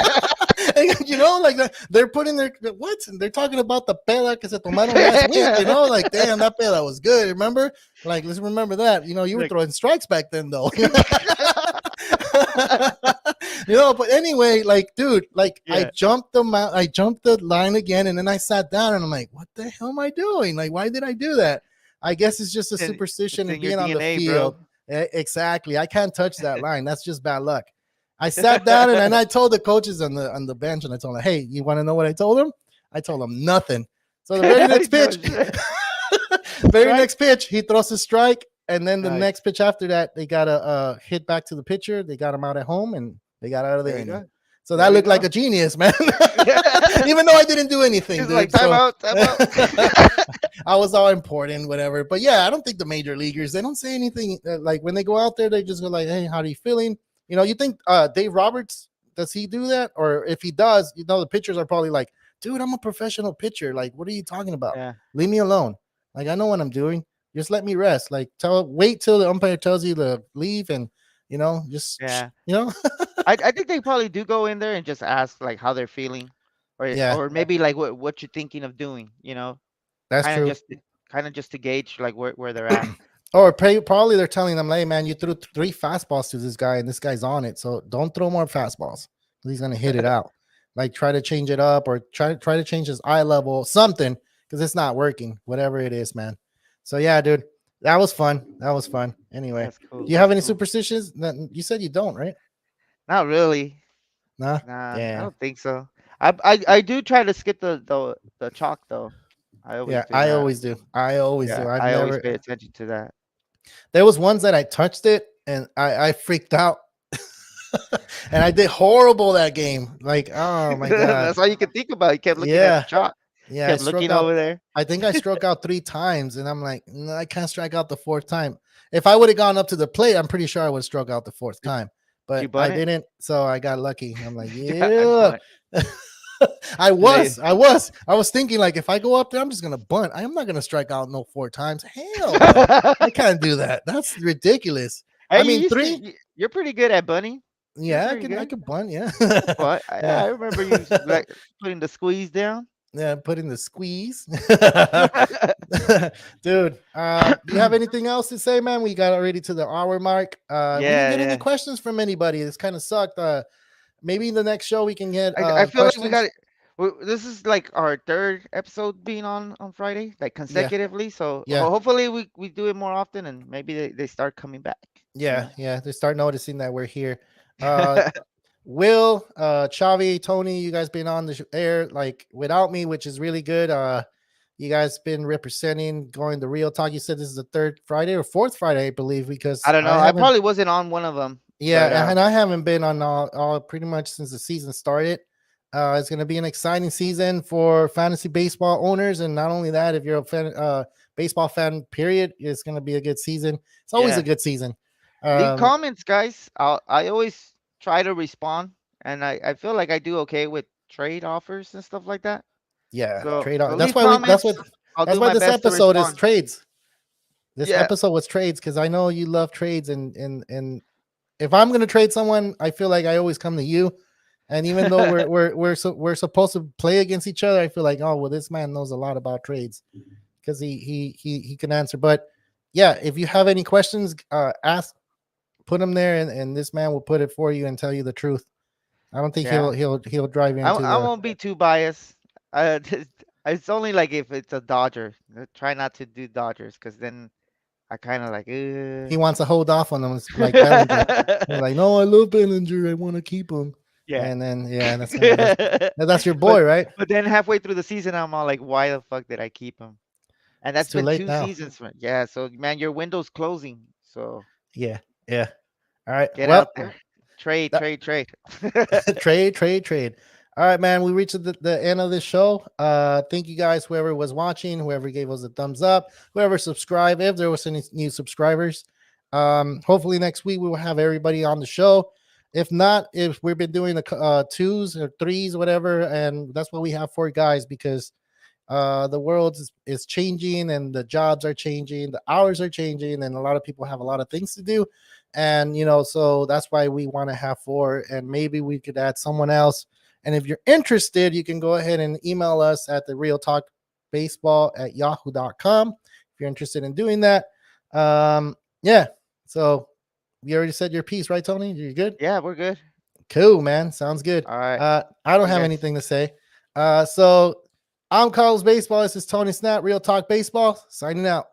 Like they're putting their what? They're talking about the peda que se tomaron last week, like damn, that peda was good. Remember? Like, let's remember that. You were
Like,
throwing strikes back then though. But anyway, like, dude, like I
yeah,
jumped the line again, and then I sat down, and I'm like, what the hell am I doing? Like, why did I do that? I guess it's just a
it's
superstition
in
and
your
being on the
DNA,
field.
bro.
Exactly. I can't touch that line. That's just bad luck. I sat down, and then I told the coaches on the bench, and I told them, hey, you want to know what I told them? I told them nothing. So the very next pitch, he throws a strike, and then the
Nice.
next pitch after that, they got a hit back to the pitcher. They got him out at home, and they got out of the
There you
inning.
go.
So
There
that
we
looked like
go.
a genius, man. Even though I didn't do anything,
He's
dude.
like, time
So
out, time out.
I was all important, whatever. But yeah, I don't think the major leaguers, they don't say anything. Like when they go out there, they just go like, hey, how are you feeling? You think Dave Roberts, does he do that? Or if he does, the pitchers are probably like, dude, I'm a professional pitcher. Like, what are you talking about?
Yeah.
Leave me alone. Like, I know what I'm doing. Just let me rest. Like, wait till the umpire tells you to leave, and just
Yeah.
you know.
I think they probably do go in there and just ask like how they're feeling, or
Yeah,
maybe like what you're thinking of doing.
that's
Kind of
true.
just to gauge like where they're at.
Or probably they're telling them, hey, man, you threw 3 fastballs to this guy, and this guy's on it. So don't throw more fastballs. He's gonna hit it out. Like, try to change it up, or try to change his eye level, something, because it's not working. Whatever it is, man. So yeah, dude, that was fun. That was fun. Anyway,
That's cool.
do you have
That's
any
cool.
superstitions? You said you don't, right?
Not really.
Nah.
Nah, I
Yeah.
don't think so. I do try to skip the chalk though. I always
Yeah.
do
I
that.
always do. I always
Yeah,
do. I've
I always
never.
pay attention to that.
There was ones that I touched it, and I freaked out. And I did horrible that game. Like, oh my god.
That's all you can think about. You kept looking at the
Yeah.
chalk.
Yeah. I
Kept
struck
looking
out.
over there.
I think I struck out 3 times, and I'm like, no, I can't strike out the fourth time. If I would have gone up to the plate, I'm pretty sure I would have struck out the fourth
Did,
time.
did you
But I
bunt it?
didn't, so I got lucky. I'm like,
I
yeah.
bunt.
I
They,
was, I was, I was thinking like, if I go up there, I'm just gonna bunt. I am not gonna strike out no 4 times. Hell no, I can't do that. That's ridiculous.
hey,
I
you
mean,
used to.
three.
You're pretty good at bunting. You're
Yeah,
pretty
I
good.
could bunt. Yeah,
But
yeah,
I remember you like putting the squeeze down.
yeah. Put in the squeeze, dude. Do you have anything else to say, man? We got already to the hour mark. We didn't
Yeah,
get any
yeah.
questions from anybody. This kind of sucked. Maybe in the next show we can get
I feel like we got
questions.
it. This is like our third episode being on Friday, like
Yeah,
consecutively. So
yeah.
hopefully we do it more often, and maybe they start coming back. You
Yeah,
know.
yeah. They start noticing that we're here. Uh, Will, Chavi, Tony, you guys been on the air like without me, which is really good. You guys been representing, going the real talk. You said this is the third Friday or fourth Friday, I believe,
I
because
don't know.
I
I
haven't.
probably wasn't on one of them, but
Yeah, and I haven't been on all pretty much since the season started. It's going to be an exciting season for fantasy baseball owners, and not only that, if you're a fan, baseball fan, period, it's going to be a good season. It's always a
yeah.
good season.
Leave
Um,
comments, guys. I always try to respond, and I feel like I do okay with trade offers and stuff like that.
yeah,
So
trade off. That's
leave
why we.
comments. I'll
That's
do
why
my
this
best to
episode is
respond.
trades. This
Yeah.
episode was trades because I know you love trades, and if I'm gonna trade someone, I feel like I always come to you. And even though we're supposed to play against each other, I feel like, oh well, this man knows a lot about trades because he can answer. But yeah, if you have any questions, ask, put them there, and this man will put it for you and tell you the truth. I don't think
Yeah.
he'll drive you into
I
the.
won't be too biased. It's only like if it's a Dodger. Try not to do Dodgers because then I kind of like.
He wants to hold off on them like Bellinger. He's like, no, I love Bellinger. I want to keep him.
Yeah.
And then that's your
but
boy, right?
but then halfway through the season, I'm all like, why the fuck did I keep him? And
It's
that's
too
been
late
two
now.
seasons, man. Yeah. So man, your window's closing. So
Yeah, yeah. All right.
get
Well,
out there, trade,
that,
trade, trade.
trade. All right, man. We reached the end of this show. Thank you guys, whoever was watching, whoever gave us a thumbs up, whoever subscribed, if there was any new subscribers. Hopefully next week we will have everybody on the show. If not, if we've been doing the twos or threes, whatever, and that's what we have for guys because the world is changing and the jobs are changing, the hours are changing, and a lot of people have a lot of things to do. And so that's why we want to have four, and maybe we could add someone else. And if you're interested, you can go ahead and email us at the real talk baseball at yahoo.com if you're interested in doing that. Yeah. So you already said your piece, right, Tony? You're good?
Yeah, we're good.
Cool, man. Sounds good.
All right.
I don't
See you
have
guys.
anything to say. So I'm Carlos Baseball. This is Tony Snap, Real Talk Baseball, signing out.